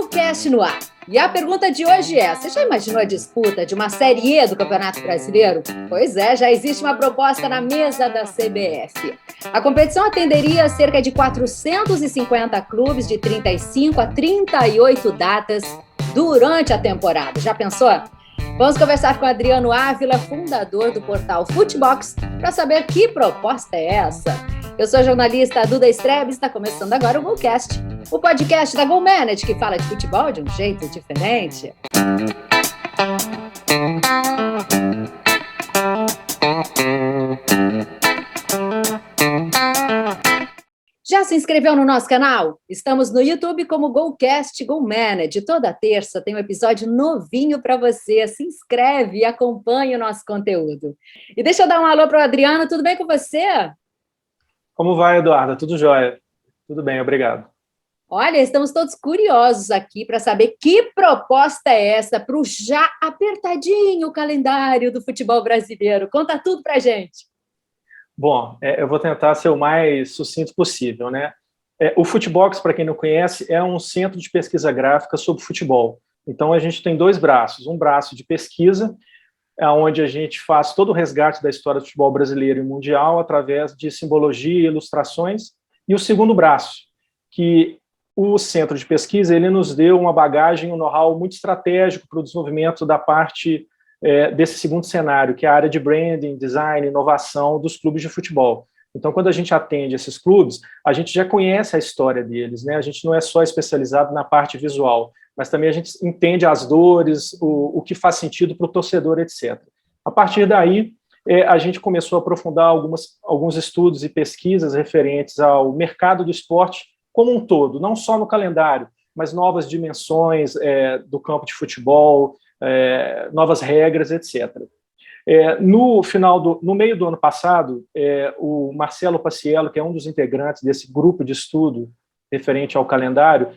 GoCast no ar. E a pergunta de hoje é: você já imaginou a disputa de uma Série E do Campeonato Brasileiro? Pois é, já existe uma proposta na mesa da CBF. A competição atenderia cerca de 450 clubes de 35 a 38 datas durante a temporada. Já pensou? Vamos conversar com o Adriano Ávila, fundador do portal Futebox, para saber que proposta é essa. Eu sou a jornalista Duda Strebes e está começando agora o GoCast, o podcast da GoManage, que fala de futebol de um jeito diferente. Já se inscreveu no nosso canal? Estamos no YouTube como GoCast GoManage. Toda terça tem um episódio novinho para você. Se inscreve e acompanhe o nosso conteúdo. E deixa eu dar um alô para o Adriano. Tudo bem com você? Como vai, Eduarda? Tudo jóia? Tudo bem, obrigado. Olha, estamos todos curiosos aqui para saber que proposta é essa para o já apertadinho calendário do futebol brasileiro. Conta tudo para a gente. Bom, eu vou tentar ser o mais sucinto possível, né? O Futebox, para quem não conhece, é um centro de pesquisa gráfica sobre futebol. Então, a gente tem dois braços. Um braço de pesquisa, onde a gente faz todo o resgate da história do futebol brasileiro e mundial através de simbologia e ilustrações. E o segundo braço, que o centro de pesquisa ele nos deu uma bagagem, um know-how muito estratégico para o desenvolvimento da parte desse segundo cenário, que é a área de branding, design, inovação dos clubes de futebol. Então, quando a gente atende esses clubes, a gente já conhece a história deles, né? A gente não é só especializado na parte visual, mas também a gente entende as dores, o que faz sentido para o torcedor, etc. A partir daí, a gente começou a aprofundar alguns estudos e pesquisas referentes ao mercado do esporte como um todo, não só no calendário, mas novas dimensões do campo de futebol, novas regras, etc. No meio do ano passado, o Marcelo Paciello, que é um dos integrantes desse grupo de estudo referente ao calendário,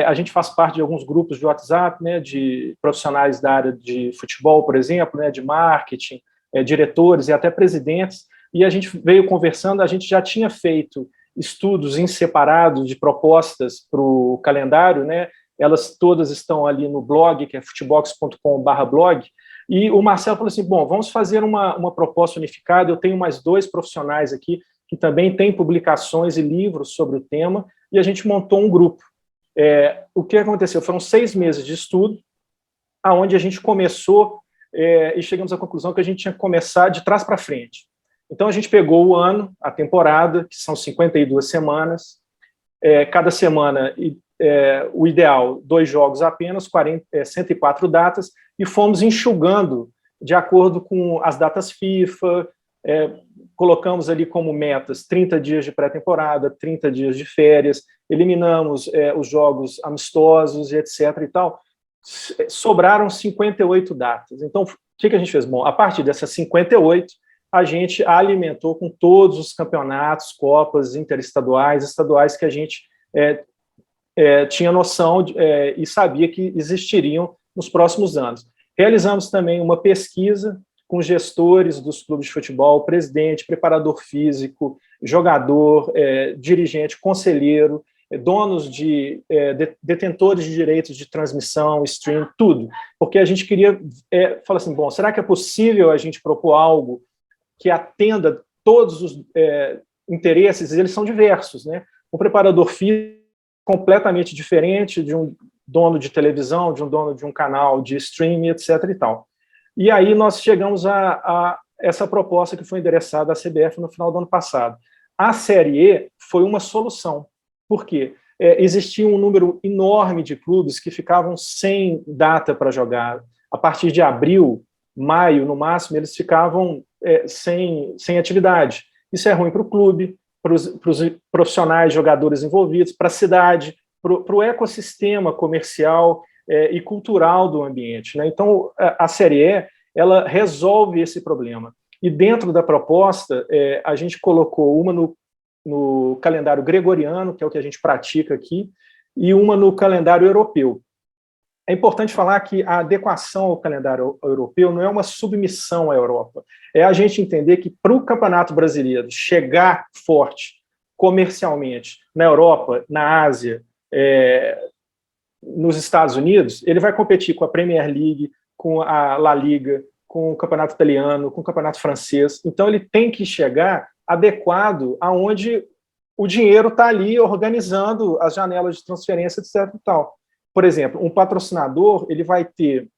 a gente faz parte de alguns grupos de WhatsApp, né, de profissionais da área de futebol, por exemplo, né, de marketing, diretores e até presidentes, e a gente veio conversando, a gente já tinha feito estudos em separado de propostas para o calendário, né, elas todas estão ali no blog, que é futebox.com/blog, e o Marcelo falou assim, bom, vamos fazer uma proposta unificada, eu tenho mais dois profissionais aqui que também têm publicações e livros sobre o tema, e a gente montou um grupo. O que aconteceu? Foram 6 meses de estudo, onde a gente começou e chegamos à conclusão que a gente tinha que começar de trás para frente. Então, a gente pegou o ano, a temporada, que são 52 semanas, cada semana, o ideal, 2 jogos apenas, 104 datas, e fomos enxugando de acordo com as datas FIFA, colocamos ali como metas 30 dias de pré-temporada, 30 dias de férias, eliminamos os jogos amistosos e etc. e tal. Sobraram 58 datas. Então, o que a gente fez? Bom, a partir dessas 58, a gente alimentou com todos os campeonatos, copas interestaduais, estaduais que a gente tinha noção e sabia que existiriam nos próximos anos. Realizamos também uma pesquisa com gestores dos clubes de futebol, presidente, preparador físico, jogador, dirigente, conselheiro, donos detentores de direitos de transmissão, stream, tudo. Porque a gente queria falar assim, bom, será que é possível a gente propor algo que atenda todos os interesses? Eles são diversos, né? Um preparador físico completamente diferente de um dono de televisão, de um dono de um canal de streaming, etc. e tal. E aí nós chegamos a essa proposta que foi endereçada à CBF no final do ano passado. A Série E foi uma solução. Por quê? Existia um número enorme de clubes que ficavam sem data para jogar. A partir de abril, maio, no máximo, eles ficavam sem atividade. Isso é ruim para o clube, para os profissionais, jogadores envolvidos, para a cidade, para o ecossistema comercial e cultural do ambiente, né? Então, a Série E, ela resolve esse problema. E dentro da proposta, a gente colocou uma no calendário gregoriano, que é o que a gente pratica aqui, e uma no calendário europeu. É importante falar que a adequação ao calendário europeu não é uma submissão à Europa. É a gente entender que para o Campeonato Brasileiro chegar forte comercialmente na Europa, na Ásia, nos Estados Unidos, ele vai competir com a Premier League, com a La Liga, com o campeonato italiano, com o campeonato francês. Então, ele tem que chegar adequado aonde o dinheiro está ali organizando as janelas de transferência, etc. E tal. Por exemplo, um patrocinador ele vai ter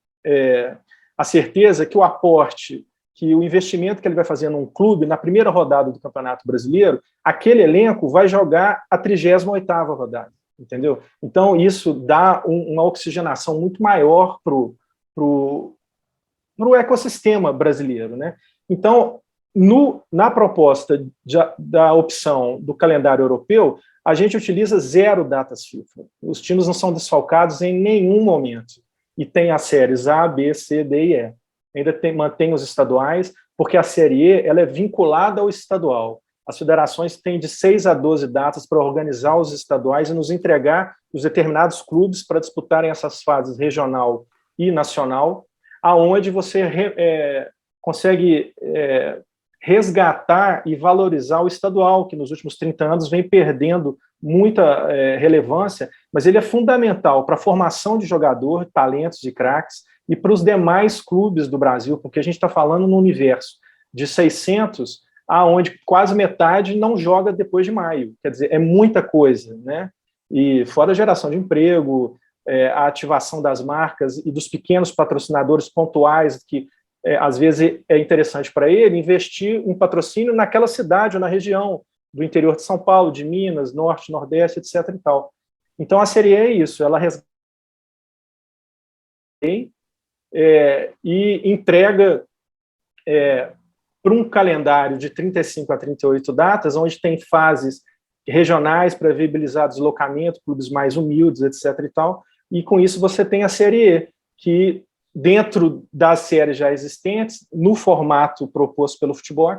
a certeza que o aporte, que o investimento que ele vai fazer num clube, na primeira rodada do Campeonato Brasileiro, aquele elenco vai jogar a 38ª rodada, entendeu? Então, isso dá uma oxigenação muito maior pro ecossistema brasileiro, né? Então, na proposta da opção do calendário europeu, a gente utiliza 0 datas FIFA. Os times não são desfalcados em nenhum momento. E tem as séries A, B, C, D e E. Ainda mantém os estaduais, porque a Série E ela é vinculada ao estadual. As federações têm de 6 a 12 datas para organizar os estaduais e nos entregar os determinados clubes para disputarem essas fases regional e nacional, aonde você consegue resgatar e valorizar o estadual, que nos últimos 30 anos vem perdendo muita relevância, mas ele é fundamental para a formação de jogador, talentos e craques, e para os demais clubes do Brasil, porque a gente está falando no universo de 600, aonde quase metade não joga depois de maio. Quer dizer, é muita coisa, né? E fora a geração de emprego, a ativação das marcas e dos pequenos patrocinadores pontuais que às vezes é interessante para ele investir um patrocínio naquela cidade ou na região do interior de São Paulo, de Minas, Norte, Nordeste, etc. e tal. Então, a Série E é isso, ela resgata e entrega para um calendário de 35 a 38 datas, onde tem fases regionais para viabilizar deslocamento, clubes mais humildes, etc. e tal, e com isso você tem a Série E, que dentro das séries já existentes, no formato proposto pelo Futebol,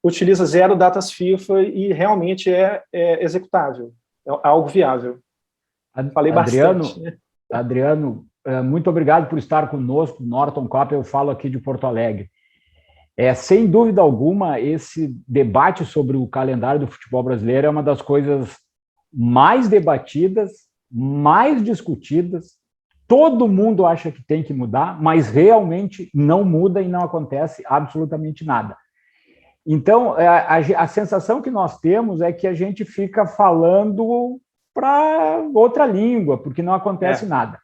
utiliza 0 datas FIFA e realmente é executável, é algo viável. Falei bastante. Adriano, muito obrigado por estar conosco. Norton Cop, eu falo aqui de Porto Alegre. Sem dúvida alguma, esse debate sobre o calendário do futebol brasileiro é uma das coisas mais debatidas, mais discutidas. Todo mundo acha que tem que mudar, mas realmente não muda e não acontece absolutamente nada. Então, a sensação que nós temos é que a gente fica falando para outra língua, porque não acontece nada.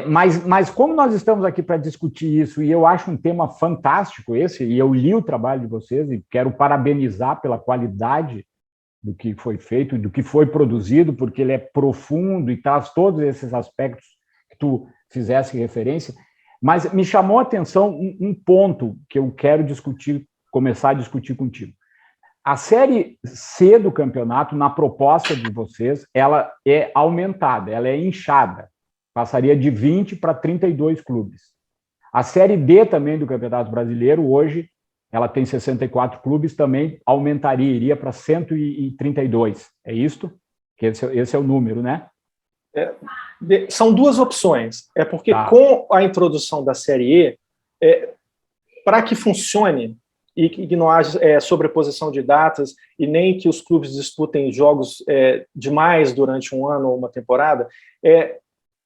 Mas como nós estamos aqui para discutir isso, e eu acho um tema fantástico esse, e eu li o trabalho de vocês e quero parabenizar pela qualidade do que foi feito, do que foi produzido, porque ele é profundo e traz todos esses aspectos que tu fizesse referência, mas me chamou a atenção um ponto que eu quero começar a discutir contigo. A Série C do campeonato, na proposta de vocês, ela é aumentada, ela é inchada, passaria de 20 para 32 clubes. A Série D também do Campeonato Brasileiro, hoje, ela tem 64 clubes, também aumentaria, iria para 132. É isto? Esse é o número, né? São 2 opções. É porque com a introdução da Série E, para que funcione e que não haja sobreposição de datas e nem que os clubes disputem jogos demais durante um ano ou uma temporada,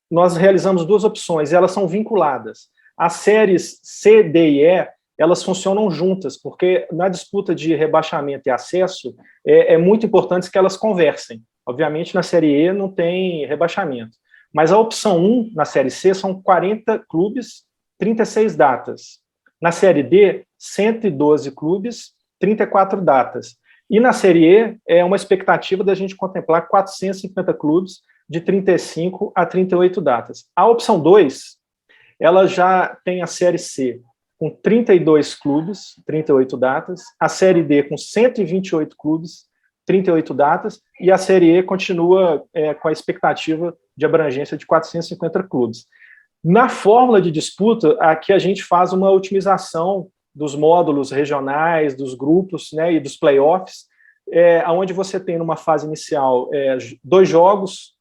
nós realizamos 2 opções e elas são vinculadas. As séries C, D e E, elas funcionam juntas, porque na disputa de rebaixamento e acesso é muito importante que elas conversem. Obviamente, na Série E não tem rebaixamento. Mas a opção 1, na Série C, são 40 clubes, 36 datas. Na Série D, 112 clubes, 34 datas. E na Série E, é uma expectativa da gente contemplar 450 clubes, de 35 a 38 datas. A opção 2, ela já tem a Série C, com 32 clubes, 38 datas, a Série D com 128 clubes, 38 datas, e a Série E continua com a expectativa de abrangência de 450 clubes. Na fórmula de disputa, aqui a gente faz uma otimização dos módulos regionais, dos grupos, né, e dos playoffs, onde você tem numa fase inicial 2 jogos,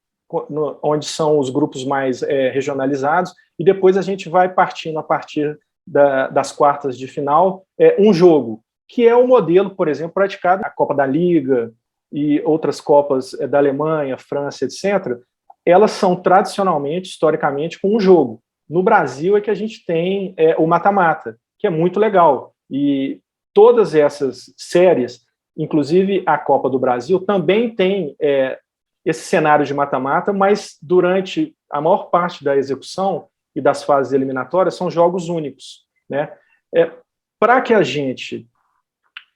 onde são os grupos mais regionalizados, e depois a gente vai partindo a partir das quartas de final, um jogo, que é o modelo, por exemplo, praticado na Copa da Liga e outras Copas da Alemanha, França, etc., elas são tradicionalmente, historicamente, com um jogo. No Brasil é que a gente tem o mata-mata, que é muito legal. E todas essas séries, inclusive a Copa do Brasil, também tem esse cenário de mata-mata, mas durante a maior parte da execução e das fases eliminatórias são jogos únicos, né? Para que a gente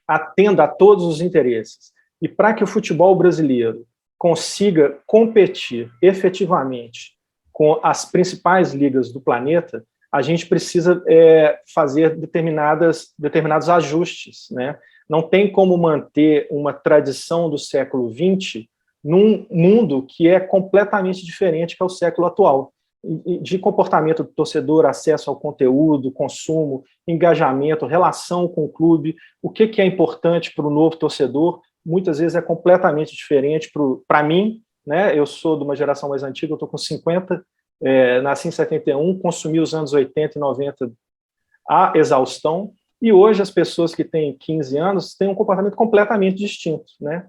atenda a todos os interesses e para que o futebol brasileiro consiga competir efetivamente com as principais ligas do planeta, a gente precisa fazer determinados ajustes, né? Não tem como manter uma tradição do século XX num mundo que é completamente diferente que é o século atual, de comportamento do torcedor, acesso ao conteúdo, consumo, engajamento, relação com o clube, o que é importante para o novo torcedor, muitas vezes é completamente diferente para mim, né? Eu sou de uma geração mais antiga, eu estou com 50, nasci em 71, consumi os anos 80 e 90 à exaustão, e hoje as pessoas que têm 15 anos têm um comportamento completamente distinto, né?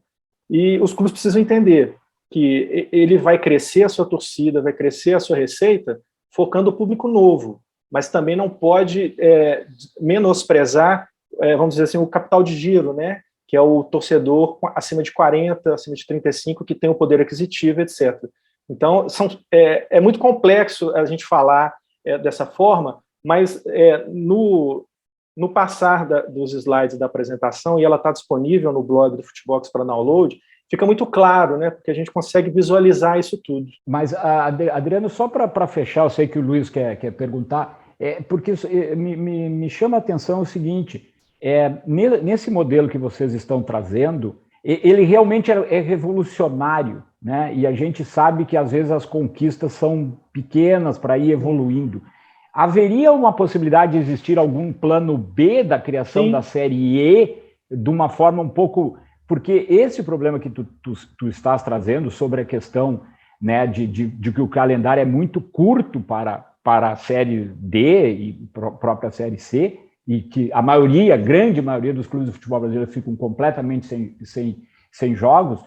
E os clubes precisam entender que ele vai crescer a sua torcida, vai crescer a sua receita, focando o público novo, mas também não pode menosprezar, vamos dizer assim, o capital de giro, né? Que é o torcedor acima de 40, acima de 35, que tem o poder aquisitivo, etc. Então, é muito complexo a gente falar dessa forma, mas no passar dos slides da apresentação, e ela está disponível no blog do Futebox para download, fica muito claro, né? Porque a gente consegue visualizar isso tudo. Mas, Adriano, só para fechar, eu sei que o Luiz quer perguntar, porque me chama a atenção o seguinte, nesse modelo que vocês estão trazendo, ele realmente é revolucionário, né? E a gente sabe que às vezes as conquistas são pequenas para ir evoluindo. Haveria uma possibilidade de existir algum plano B da criação Sim. da Série E de uma forma um pouco... Porque esse problema que tu estás trazendo sobre a questão, né, de que o calendário é muito curto para a Série D e própria Série C, e que a grande maioria dos clubes de futebol brasileiro ficam completamente sem jogos,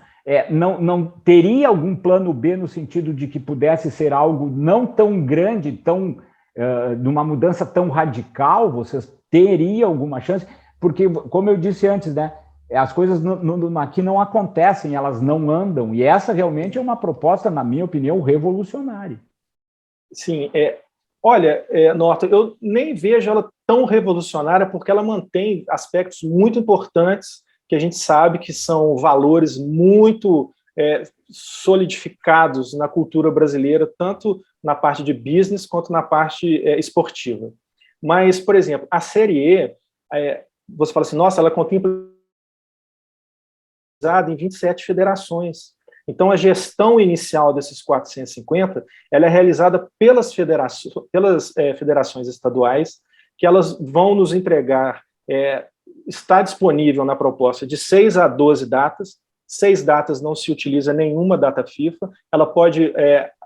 não teria algum plano B no sentido de que pudesse ser algo não tão grande, de uma mudança tão radical? Vocês teriam alguma chance? Porque, como eu disse antes, né, as coisas aqui não acontecem, elas não andam, e essa realmente é uma proposta, na minha opinião, revolucionária. Sim, olha, Norton, eu nem vejo ela tão revolucionária porque ela mantém aspectos muito importantes que a gente sabe que são valores muito solidificados na cultura brasileira, tanto na parte de business quanto na parte esportiva. Mas, por exemplo, a Série E, você fala assim, nossa, ela contempla em 27 federações. Então, a gestão inicial desses 450, ela é realizada pelas federações estaduais, que elas vão nos entregar, está disponível na proposta de 6 a 12 datas, 6 datas não se utiliza nenhuma data FIFA, ela pode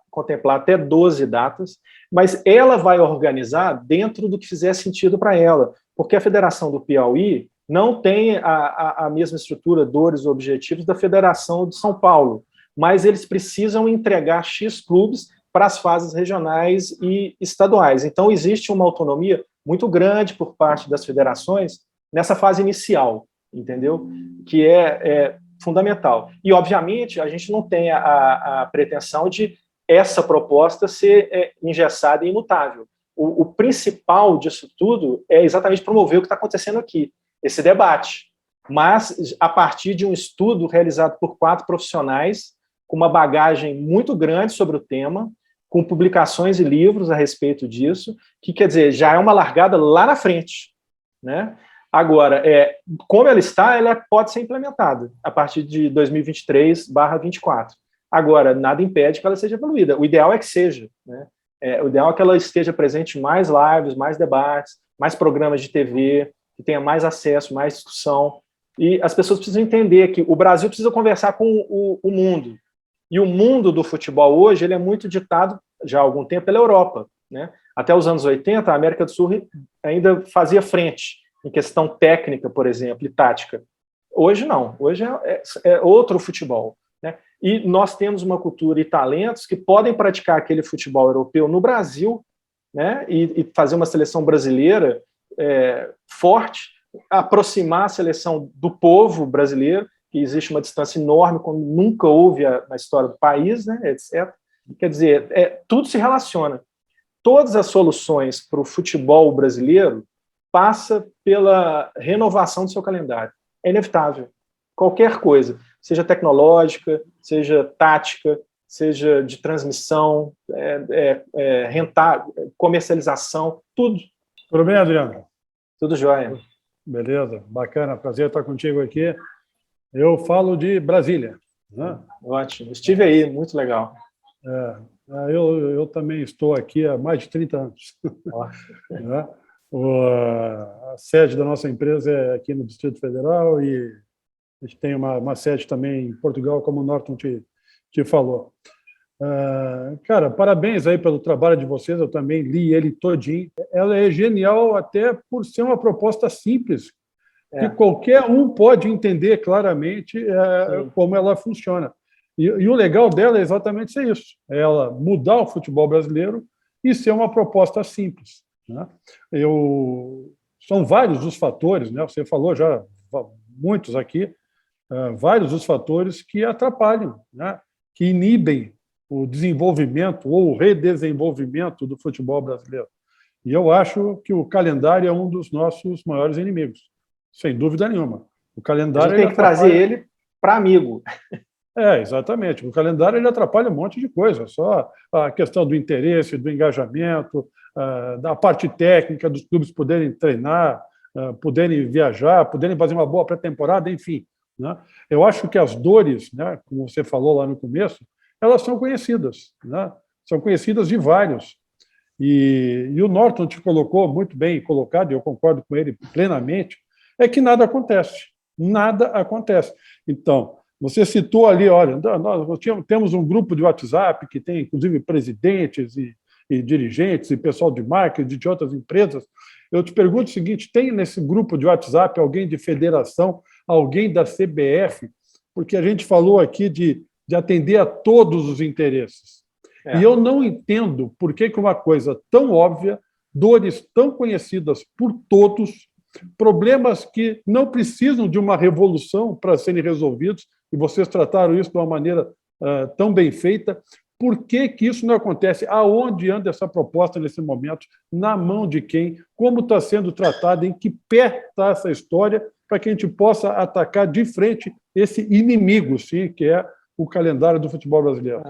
contemplar até 12 datas, mas ela vai organizar dentro do que fizer sentido para ela, porque a Federação do Piauí não tem a mesma estrutura, dores ou objetivos da Federação de São Paulo, mas eles precisam entregar X clubes para as fases regionais e estaduais. Então, existe uma autonomia muito grande por parte das federações nessa fase inicial, entendeu? Que é fundamental. E, obviamente, a gente não tem a pretensão de essa proposta ser engessada e imutável. O principal disso tudo é exatamente promover o que está acontecendo aqui, esse debate, mas a partir de um estudo realizado por 4 profissionais, com uma bagagem muito grande sobre o tema, com publicações e livros a respeito disso, que, quer dizer, já é uma largada lá na frente, né? Agora, como ela está, ela pode ser implementada a partir de 2023/24. Agora, nada impede que ela seja evoluída. O ideal é que seja, né? O ideal é que ela esteja presente em mais lives, mais debates, mais programas de TV, que tenha mais acesso, mais discussão. E as pessoas precisam entender que o Brasil precisa conversar com o mundo. E o mundo do futebol hoje ele é muito ditado, já há algum tempo, pela Europa, né? Até os anos 80, a América do Sul ainda fazia frente em questão técnica, por exemplo, e tática. Hoje não. Hoje é outro futebol. né? E nós temos uma cultura e talentos que podem praticar aquele futebol europeu no Brasil, né? E fazer uma seleção brasileira forte, aproximar a seleção do povo brasileiro, que existe uma distância enorme, como nunca houve na história do país, né, etc. Quer dizer, tudo se relaciona. Todas as soluções para o futebol brasileiro passa pela renovação do seu calendário. É inevitável. Qualquer coisa, seja tecnológica, seja tática, seja de transmissão, rentável, comercialização, tudo. Tudo bem, Adriano? Tudo jóia. Beleza, bacana, prazer estar contigo aqui. Eu falo de Brasília. Né? Ótimo, estive aí, muito legal. Eu também estou aqui há mais de 30 anos. Né? A sede da nossa empresa é aqui no Distrito Federal e a gente tem uma sede também em Portugal, como o Norton te falou. Cara, parabéns aí pelo trabalho de vocês, eu também li ele todinho. Ela é genial até por ser uma proposta simples, que qualquer um pode entender claramente como ela funciona. E o legal dela é exatamente ser isso, é ela mudar o futebol brasileiro e ser uma proposta simples. Né? São vários os fatores, né? Você falou já muitos aqui, vários os fatores que atrapalham, né? Que inibem o desenvolvimento ou o redesenvolvimento do futebol brasileiro. E eu acho que o calendário é um dos nossos maiores inimigos, sem dúvida nenhuma. O calendário a gente tem que trazer ele para amigo. Exatamente. O calendário ele atrapalha um monte de coisa, só a questão do interesse, do engajamento, da parte técnica, dos clubes poderem treinar, poderem viajar, poderem fazer uma boa pré-temporada, enfim. Né? Eu acho que as dores, né, como você falou lá no começo, elas são conhecidas, né? São conhecidas de vários. E o Norton te colocou muito bem colocado, e eu concordo com ele plenamente, é que nada acontece. Nada acontece. Então, você citou ali, olha, nós temos um grupo de WhatsApp que tem, inclusive, presidentes e dirigentes e pessoal de marketing de outras empresas. Eu te pergunto o seguinte, tem nesse grupo de WhatsApp alguém de federação, alguém da CBF? Porque a gente falou aqui de atender a todos os interesses. E eu não entendo por que uma coisa tão óbvia, dores tão conhecidas por todos, problemas que não precisam de uma revolução para serem resolvidos, e vocês trataram isso de uma maneira tão bem feita, por que isso não acontece? Aonde anda essa proposta nesse momento? Na mão de quem? Como está sendo tratada? Em que pé está essa história? Para que a gente possa atacar de frente esse inimigo, sim, que é o calendário do futebol brasileiro.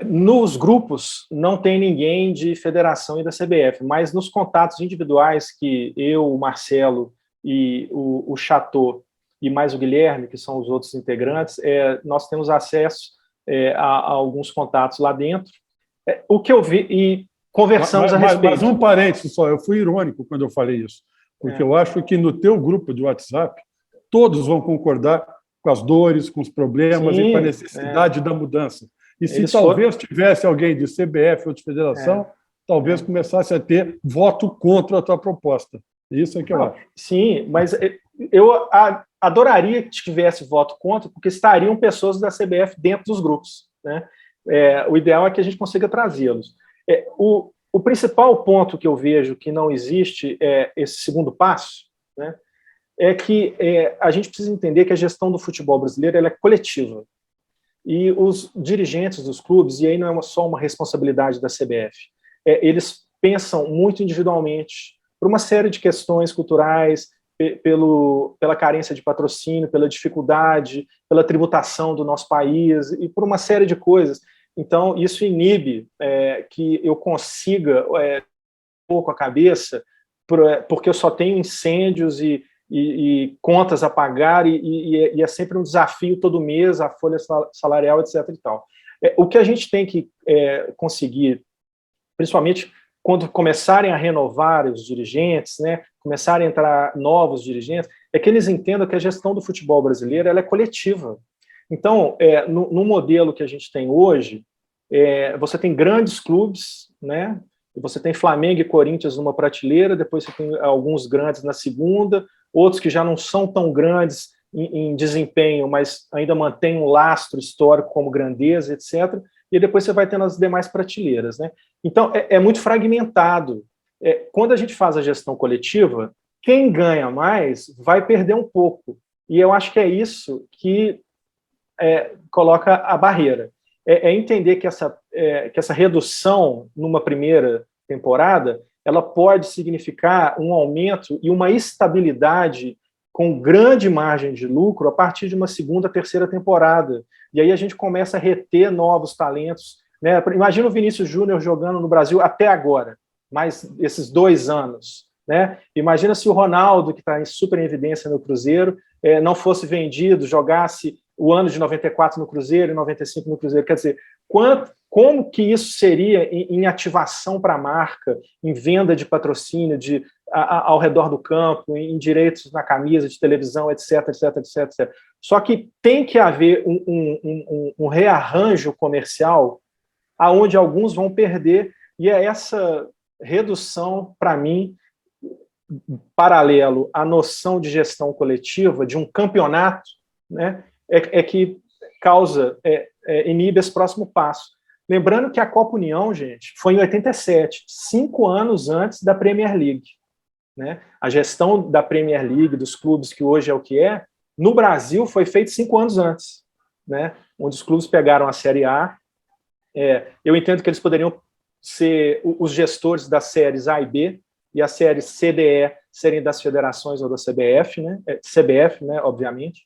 Nos grupos não tem ninguém de federação e da CBF, mas nos contatos individuais que eu, o Marcelo e o Chateau e mais o Guilherme, que são os outros integrantes, nós temos acesso a alguns contatos lá dentro. O que eu vi e conversamos a respeito. Mas um parênteses só, eu fui irônico quando eu falei isso, porque eu acho que no teu grupo de WhatsApp todos vão concordar com as dores, com os problemas e com a necessidade da mudança. E se talvez tivesse alguém de CBF ou de federação, talvez começasse a ter voto contra a tua proposta. Isso é que eu acho. Sim, mas eu adoraria que tivesse voto contra, porque estariam pessoas da CBF dentro dos grupos. Né? O ideal é que a gente consiga trazê-los. O principal ponto que eu vejo que não existe esse segundo passo, né, é que a gente precisa entender que a gestão do futebol brasileiro ela é coletiva. E os dirigentes dos clubes, e aí não é só uma responsabilidade da CBF, eles pensam muito individualmente por uma série de questões culturais, pela carência de patrocínio, pela dificuldade, pela tributação do nosso país e por uma série de coisas. Então, isso inibe que eu consiga um pouco a cabeça, porque eu só tenho incêndios e contas a pagar e é sempre um desafio todo mês, a folha salarial, etc. E tal. O que a gente tem que conseguir, principalmente quando começarem a renovar os dirigentes, né, começarem a entrar novos dirigentes, é que eles entendam que a gestão do futebol brasileiro ela é coletiva. Então, no modelo que a gente tem hoje, você tem grandes clubes, né, você tem Flamengo e Corinthians numa prateleira, depois você tem alguns grandes na segunda, outros que já não são tão grandes, em desempenho, mas ainda mantém um lastro histórico como grandeza, etc. E depois você vai tendo as demais prateleiras, né? Então, é muito fragmentado. Quando a gente faz a gestão coletiva, quem ganha mais vai perder um pouco. E eu acho que é isso que coloca a barreira. Entender que essa redução numa primeira temporada, ela pode significar um aumento e uma estabilidade com grande margem de lucro a partir de uma segunda, terceira temporada. E aí a gente começa a reter novos talentos, né? Imagina o Vinícius Júnior jogando no Brasil até agora, mais esses 2 anos, né? Imagina se o Ronaldo, que está em super evidência no Cruzeiro, não fosse vendido, jogasse o ano de 94 no Cruzeiro e 95 no Cruzeiro. Quer dizer, como que isso seria em ativação para a marca, em venda de patrocínio ao redor do campo, em direitos na camisa de televisão, etc, etc, etc, etc. Só que tem que haver um rearranjo comercial aonde alguns vão perder, e é essa redução, para mim, paralelo à noção de gestão coletiva, de um campeonato, né, que causa, inibe esse próximo passo. Lembrando que a Copa União, gente, foi em 87, 5 anos antes da Premier League, né? A gestão da Premier League, dos clubes, que hoje é o que é, no Brasil foi feita 5 anos antes, né? Onde os clubes pegaram a Série A. Eu entendo que eles poderiam ser os gestores das séries A e B, e as séries C, D, E serem das federações ou da CBF, né? CBF, né, obviamente.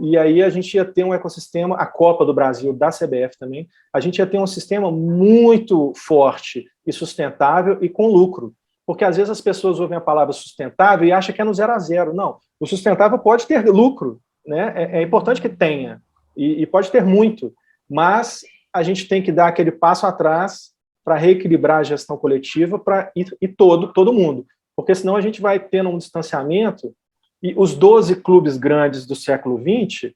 E aí a gente ia ter um ecossistema, a Copa do Brasil da CBF também, a gente ia ter um sistema muito forte e sustentável e com lucro, porque às vezes as pessoas ouvem a palavra sustentável e acham que é no 0 a 0. Não, o sustentável pode ter lucro, né? É importante que tenha, e pode ter muito, mas a gente tem que dar aquele passo atrás para reequilibrar a gestão coletiva para ir todo mundo, porque senão a gente vai tendo um distanciamento. E os 12 clubes grandes do século XX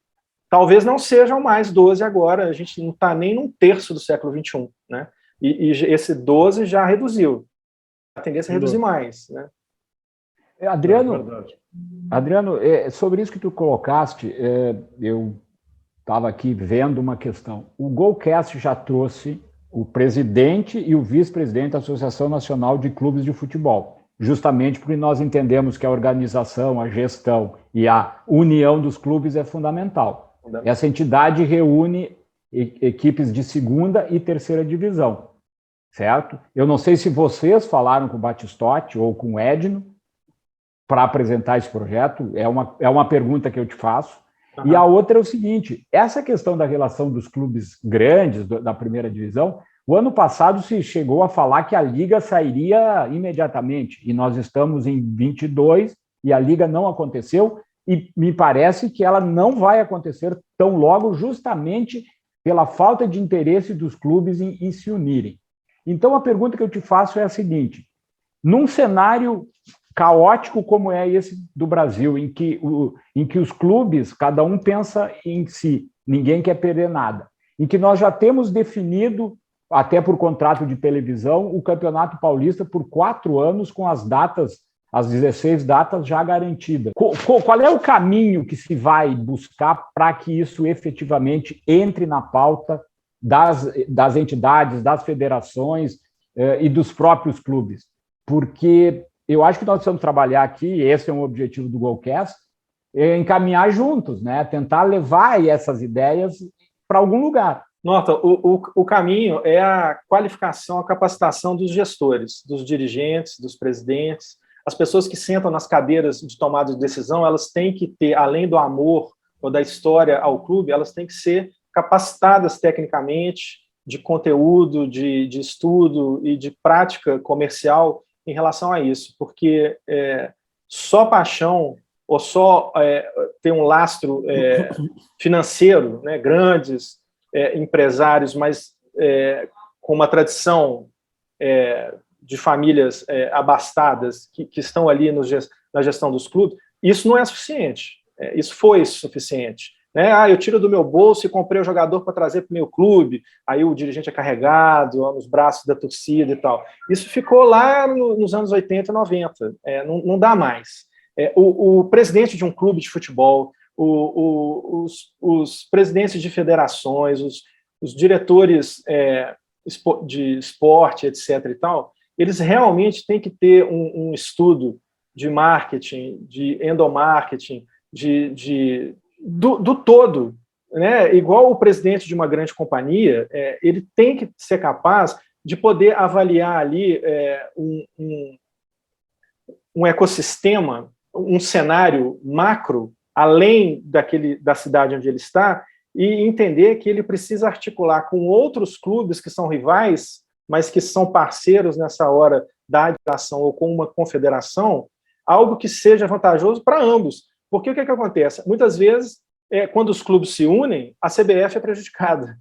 talvez não sejam mais 12 agora, a gente não está nem num terço do século XXI, né? E esse 12 já reduziu. A tendência é reduzir mais, né? Adriano, sobre isso que tu colocaste, eu estava aqui vendo uma questão. O Golcast já trouxe o presidente e o vice-presidente da Associação Nacional de Clubes de Futebol, justamente porque nós entendemos que a organização, a gestão e a união dos clubes é fundamental. Essa entidade reúne equipes de segunda e terceira divisão, certo? Eu não sei se vocês falaram com o Batistotti ou com o Edno para apresentar esse projeto, é uma pergunta que eu te faço. Uhum. E a outra é o seguinte, essa questão da relação dos clubes grandes da primeira divisão, o ano passado se chegou a falar que a Liga sairia imediatamente, e nós estamos em 22, e a Liga não aconteceu, e me parece que ela não vai acontecer tão logo, justamente pela falta de interesse dos clubes em se unirem. Então, a pergunta que eu te faço é a seguinte, num cenário caótico como é esse do Brasil, em que os clubes, cada um pensa em si, ninguém quer perder nada, em que nós já temos definido, até por contrato de televisão, o Campeonato Paulista por 4 anos, com as 16 datas já garantidas. Qual é o caminho que se vai buscar para que isso efetivamente entre na pauta das entidades, das federações e dos próprios clubes? Porque eu acho que nós precisamos trabalhar aqui, esse é um objetivo do Golcast, encaminhar juntos, né? Tentar levar essas ideias para algum lugar. Nota, o caminho é a qualificação, a capacitação dos gestores, dos dirigentes, dos presidentes. As pessoas que sentam nas cadeiras de tomada de decisão, elas têm que ter, além do amor ou da história ao clube, elas têm que ser capacitadas tecnicamente, de conteúdo, de estudo e de prática comercial em relação a isso, porque só paixão ou só ter um lastro financeiro, né, grandes empresários, mas com uma tradição de famílias abastadas que estão ali na gestão dos clubes, isso não é suficiente. Isso foi suficiente. Né? Eu tiro do meu bolso e comprei o jogador para trazer para o meu clube, aí o dirigente é carregado nos braços da torcida e tal. Isso ficou lá nos anos 80 e 90, não dá mais. O presidente de um clube de futebol, os presidentes de federações, os diretores de esporte, etc. e tal, eles realmente têm que ter um estudo de marketing, de endomarketing, do todo, né? Igual o presidente de uma grande companhia, ele tem que ser capaz de poder avaliar ali um ecossistema, um cenário macro, além da cidade onde ele está, e entender que ele precisa articular com outros clubes que são rivais, mas que são parceiros nessa hora da administração ou com uma confederação, algo que seja vantajoso para ambos. Porque o que acontece? Muitas vezes, quando os clubes se unem, a CBF é prejudicada.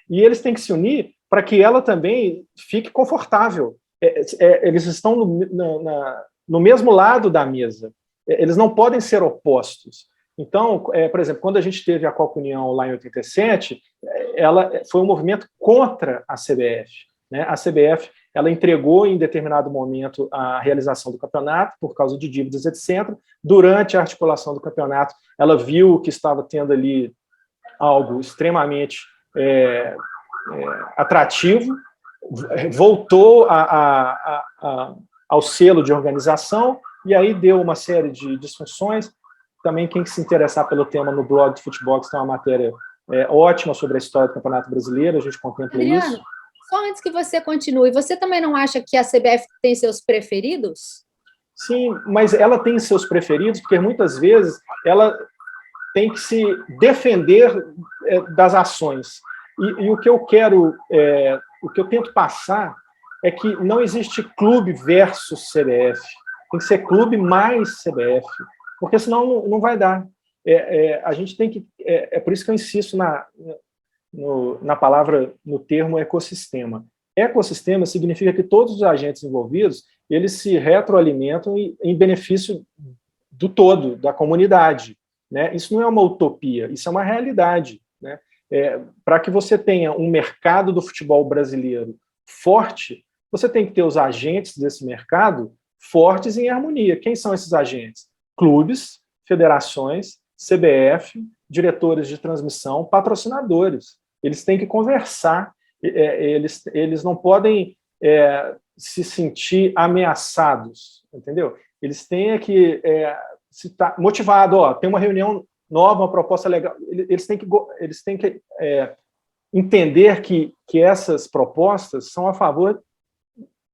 E eles têm que se unir para que ela também fique confortável. Eles estão no mesmo lado da mesa. Eles não podem ser opostos. Então, por exemplo, quando a gente teve a Copa União lá em 87, ela foi um movimento contra a CBF. Né? A CBF ela entregou em determinado momento a realização do campeonato por causa de dívidas, etc. Durante a articulação do campeonato, ela viu que estava tendo ali algo extremamente atrativo, voltou ao selo de organização e aí deu uma série de disfunções. Também quem se interessar pelo tema no blog do Futebol, tem uma matéria ótima sobre a história do Campeonato Brasileiro, a gente contempla isso. Só antes que você continue, você também não acha que a CBF tem seus preferidos? Sim, mas ela tem seus preferidos porque muitas vezes ela tem que se defender das ações. E o que eu quero, o que eu tento passar é que não existe clube versus CBF, tem que ser clube mais CBF, porque senão não vai dar. A gente tem que... É por isso que eu insisto na palavra, no termo ecossistema. Ecossistema significa que todos os agentes envolvidos, eles se retroalimentam em benefício do todo, da comunidade. Né? Isso não é uma utopia, isso é uma realidade. Né? Para que você tenha um mercado do futebol brasileiro forte, você tem que ter os agentes desse mercado fortes em harmonia. Quem são esses agentes? Clubes, federações, CBF, diretores de transmissão, patrocinadores. Eles têm que conversar, eles não podem se sentir ameaçados, entendeu? Eles têm que se estar motivados, tem uma reunião nova, uma proposta legal, eles têm que entender que essas propostas são a favor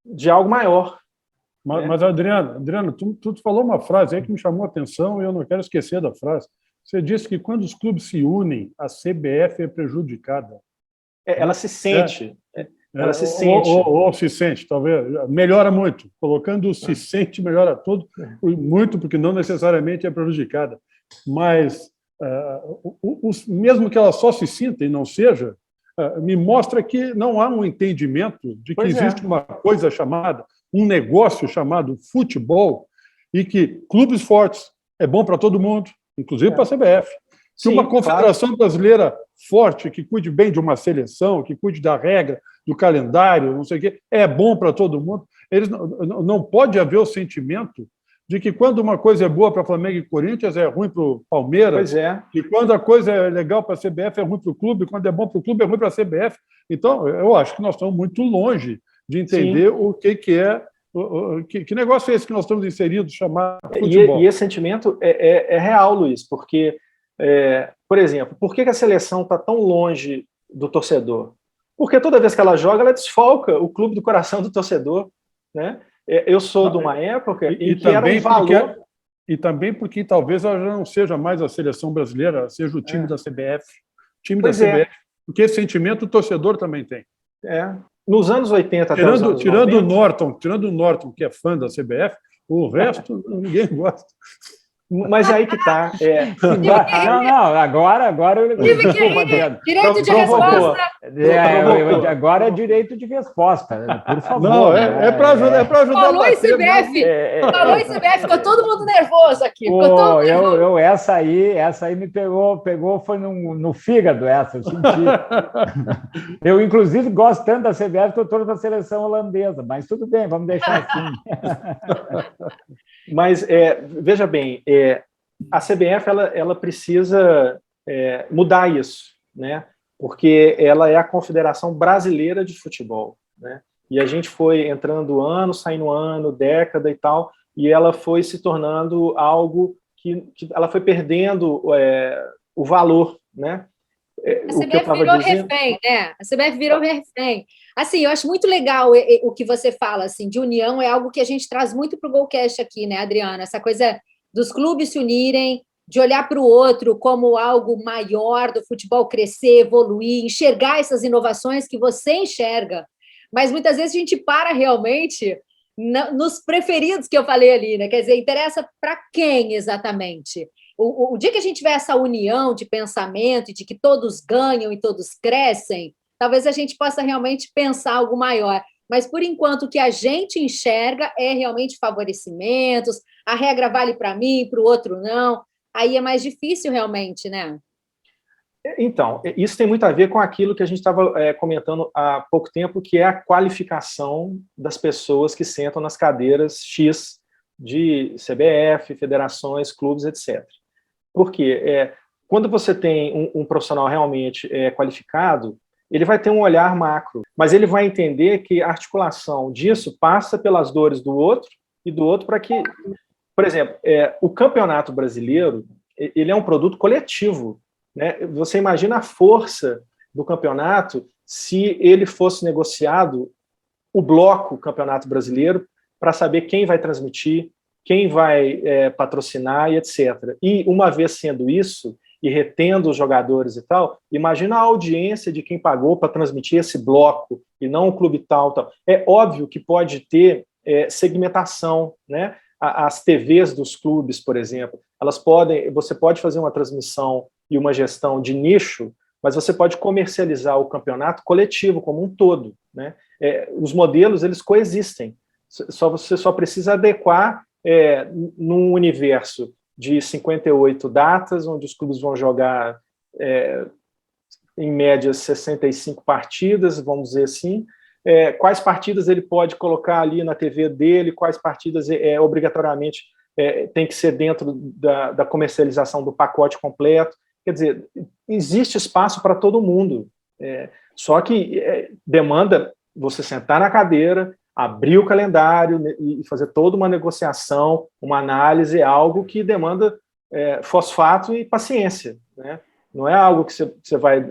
de algo maior. Mas Adriano, tu falou uma frase aí que me chamou a atenção e eu não quero esquecer da frase. Você disse que quando os clubes se unem, a CBF é prejudicada. Ela se sente. Ela se sente. Ou se sente, talvez. Melhora muito. Colocando se sente, melhora tudo. Muito, porque não necessariamente é prejudicada. Mas, mesmo que ela só se sinta e não seja, me mostra que não há um entendimento de que existe uma coisa chamada, um negócio chamado futebol, e que clubes fortes é bom para todo mundo, inclusive para a CBF. Se uma confederação brasileira forte, que cuide bem de uma seleção, que cuide da regra, do calendário, não sei o quê, é bom para todo mundo, eles não pode haver o sentimento de que quando uma coisa é boa para Flamengo e Corinthians, é ruim para o Palmeiras, e quando a coisa é legal para a CBF, é ruim para o clube, quando é bom para o clube, é ruim para a CBF. Então, eu acho que nós estamos muito longe de entender o que é. Que negócio é esse que nós estamos inseridos, chamado futebol? E esse sentimento é real, Luiz, porque, por exemplo, por que a seleção está tão longe do torcedor? Porque toda vez que ela joga, ela desfalca o clube do coração do torcedor. Né? Eu sou de uma época em que era um valor... E também porque talvez ela já não seja mais a seleção brasileira, seja o time da CBF. O time da CBF. Porque esse sentimento o torcedor também tem. Nos anos 80 tirando o Norton, que é fã da CBF, o resto ninguém gosta. Mas aí que está. Não, agora eu... Direito de resposta. Agora é direito de resposta, por favor. Não, é para ajudar. Falou em CBF, ficou todo mundo nervoso aqui. Essa aí me pegou foi no fígado, eu senti. Eu, inclusive, gosto tanto da CBF que eu torço para a seleção holandesa, mas tudo bem, vamos deixar assim. Mas, veja bem, a CBF ela precisa mudar isso, né? Porque ela é a Confederação Brasileira de Futebol, né? E a gente foi entrando ano, saindo ano, década e tal, e ela foi se tornando algo que ela foi perdendo o valor, né? A CBF virou refém, né? A CBF virou refém. Assim, eu acho muito legal o que você fala, assim, de união, é algo que a gente traz muito para o Golcast aqui, né, Adriana? Essa coisa dos clubes se unirem, de olhar para o outro como algo maior, do futebol crescer, evoluir, enxergar essas inovações que você enxerga. Mas muitas vezes a gente para realmente nos preferidos que eu falei ali, né? Quer dizer, interessa para quem exatamente? O dia que a gente tiver essa união de pensamento e de que todos ganham e todos crescem, talvez a gente possa realmente pensar algo maior. Mas, por enquanto, o que a gente enxerga é realmente favorecimentos, a regra vale para mim, para o outro não. Aí é mais difícil realmente, né? Então, isso tem muito a ver com aquilo que a gente estava comentando há pouco tempo, que é a qualificação das pessoas que sentam nas cadeiras X de CBF, federações, clubes, etc. Porque quando você tem um profissional realmente qualificado, ele vai ter um olhar macro, mas ele vai entender que a articulação disso passa pelas dores do outro e do outro para que... Por exemplo, o Campeonato Brasileiro, ele é um produto coletivo, né? Você imagina a força do campeonato se ele fosse negociado, o bloco Campeonato Brasileiro, para saber quem vai transmitir, quem vai patrocinar e etc. E uma vez sendo isso, e retendo os jogadores e tal, imagina a audiência de quem pagou para transmitir esse bloco, e não o clube tal. É óbvio que pode ter segmentação, né? As TVs dos clubes, por exemplo, você pode fazer uma transmissão e uma gestão de nicho, mas você pode comercializar o campeonato coletivo como um todo, né? Os modelos, eles coexistem. Você só precisa adequar num universo de 58 datas, onde os clubes vão jogar em média 65 partidas, vamos dizer assim, quais partidas ele pode colocar ali na TV dele, quais partidas obrigatoriamente tem que ser dentro da comercialização do pacote completo. Quer dizer, existe espaço para todo mundo, só que demanda você sentar na cadeira, abrir o calendário e fazer toda uma negociação, uma análise, algo que demanda fosfato e paciência, né? Não é algo que você vai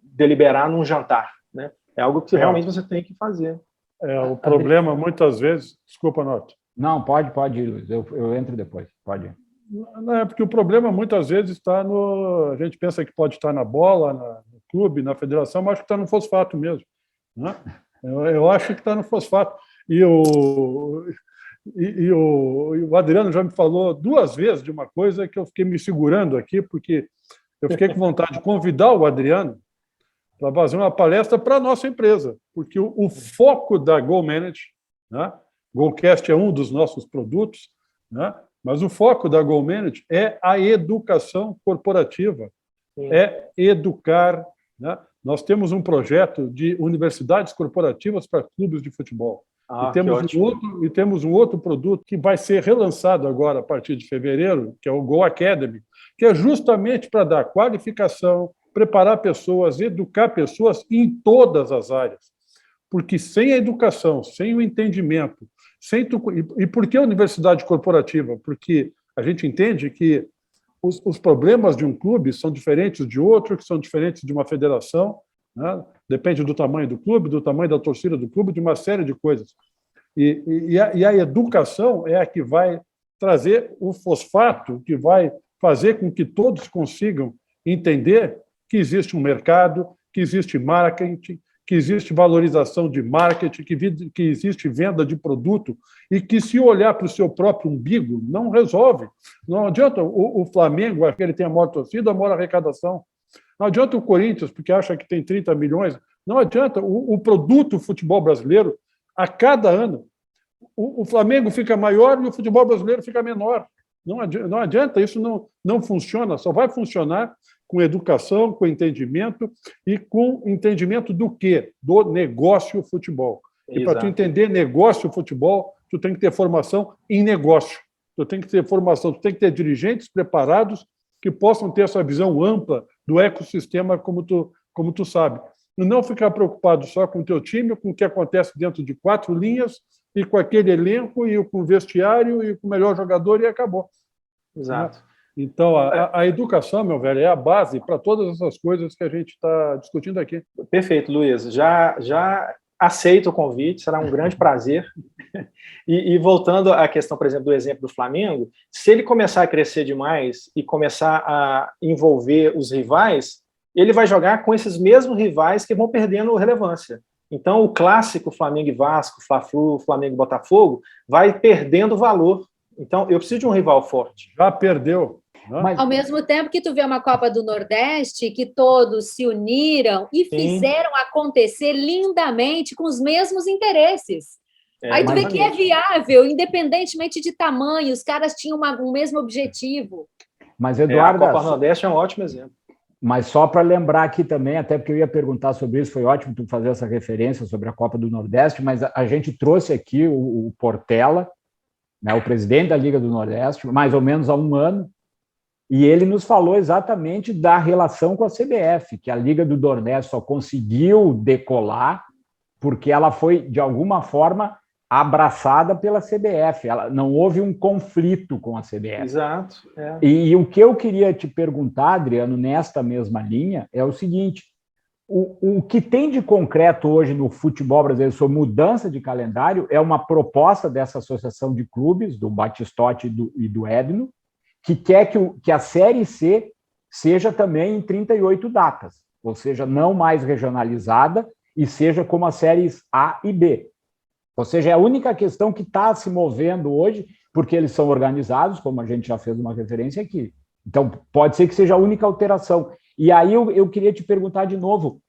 deliberar num jantar, né? É algo que realmente você tem que fazer. O problema, muitas vezes... Desculpa, Norton. Não, pode ir, Luiz. Eu entro depois. Pode ir. Não, porque o problema, muitas vezes, está no... A gente pensa que pode estar na bola, no clube, na federação, mas acho que está no fosfato mesmo, né? Eu acho que está no fosfato. E o Adriano já me falou 2 vezes de uma coisa que eu fiquei me segurando aqui, porque eu fiquei com vontade de convidar o Adriano para fazer uma palestra para a nossa empresa, porque o foco da GoManage, né? Golcast é um dos nossos produtos, né? Mas o foco da GoManage é a educação corporativa, é educar, né? Nós temos um projeto de universidades corporativas para clubes de futebol. E temos um outro produto que vai ser relançado agora a partir de fevereiro, que é o Go Academy, que é justamente para dar qualificação, preparar pessoas, educar pessoas em todas as áreas. Porque sem a educação, sem o entendimento, e por que a universidade corporativa? Porque a gente entende que os problemas de um clube são diferentes de outro, que são diferentes de uma federação, né? Depende do tamanho do clube, do tamanho da torcida do clube, de uma série de coisas. E a educação é a que vai trazer o fosfato, que vai fazer com que todos consigam entender que existe um mercado, que existe marketing, que existe valorização de marketing, que existe venda de produto, e que, se olhar para o seu próprio umbigo, não resolve. Não adianta o Flamengo, acho que ele tem a maior torcida, a maior arrecadação. Não adianta o Corinthians, porque acha que tem 30 milhões. Não adianta. O produto futebol brasileiro, a cada ano, o Flamengo fica maior e o futebol brasileiro fica menor. Não adianta, isso não funciona, só vai funcionar com educação, com entendimento, e com entendimento do quê? Do negócio futebol. E para tu entender negócio futebol, tu tem que ter formação em negócio. tu tem que ter formação, tu tem que ter dirigentes preparados que possam ter essa visão ampla do ecossistema, como tu sabe. E não ficar preocupado só com o teu time, com o que acontece dentro de 4 linhas, e com aquele elenco, e com o vestiário, e com o melhor jogador, e acabou. Exato. Então, a educação, meu velho, é a base para todas essas coisas que a gente está discutindo aqui. Perfeito, Luiz. Já aceito o convite, será um grande prazer. E voltando à questão, por exemplo, do exemplo do Flamengo, se ele começar a crescer demais e começar a envolver os rivais, ele vai jogar com esses mesmos rivais que vão perdendo relevância. Então, o clássico Flamengo e Vasco, Fla-Flu, Flamengo e Botafogo, vai perdendo valor. Então, eu preciso de um rival forte. Já perdeu. Mas, ao mesmo tempo que tu vê uma Copa do Nordeste que todos se uniram e fizeram acontecer lindamente com os mesmos interesses. Aí tu vê que é viável, independentemente de tamanho, os caras tinham um mesmo objetivo. Mas, Eduardo, a Copa do Nordeste é um ótimo exemplo. Mas só para lembrar aqui também, até porque eu ia perguntar sobre isso, foi ótimo tu fazer essa referência sobre a Copa do Nordeste, mas a gente trouxe aqui o Portela, né, o presidente da Liga do Nordeste, mais ou menos há um ano, e ele nos falou exatamente da relação com a CBF, que a Liga do Nordeste só conseguiu decolar porque ela foi, de alguma forma, abraçada pela CBF. Não houve um conflito com a CBF. Exato. E o que eu queria te perguntar, Adriano, nesta mesma linha, é o seguinte: o que tem de concreto hoje no futebol brasileiro sobre mudança de calendário é uma proposta dessa associação de clubes, do Batistotti e do Edno, que quer que a Série C seja também em 38 datas, ou seja, não mais regionalizada e seja como as séries A e B. Ou seja, é a única questão que está se movendo hoje, porque eles são organizados, como a gente já fez uma referência aqui. Então, pode ser que seja a única alteração. E aí eu queria te perguntar de novo,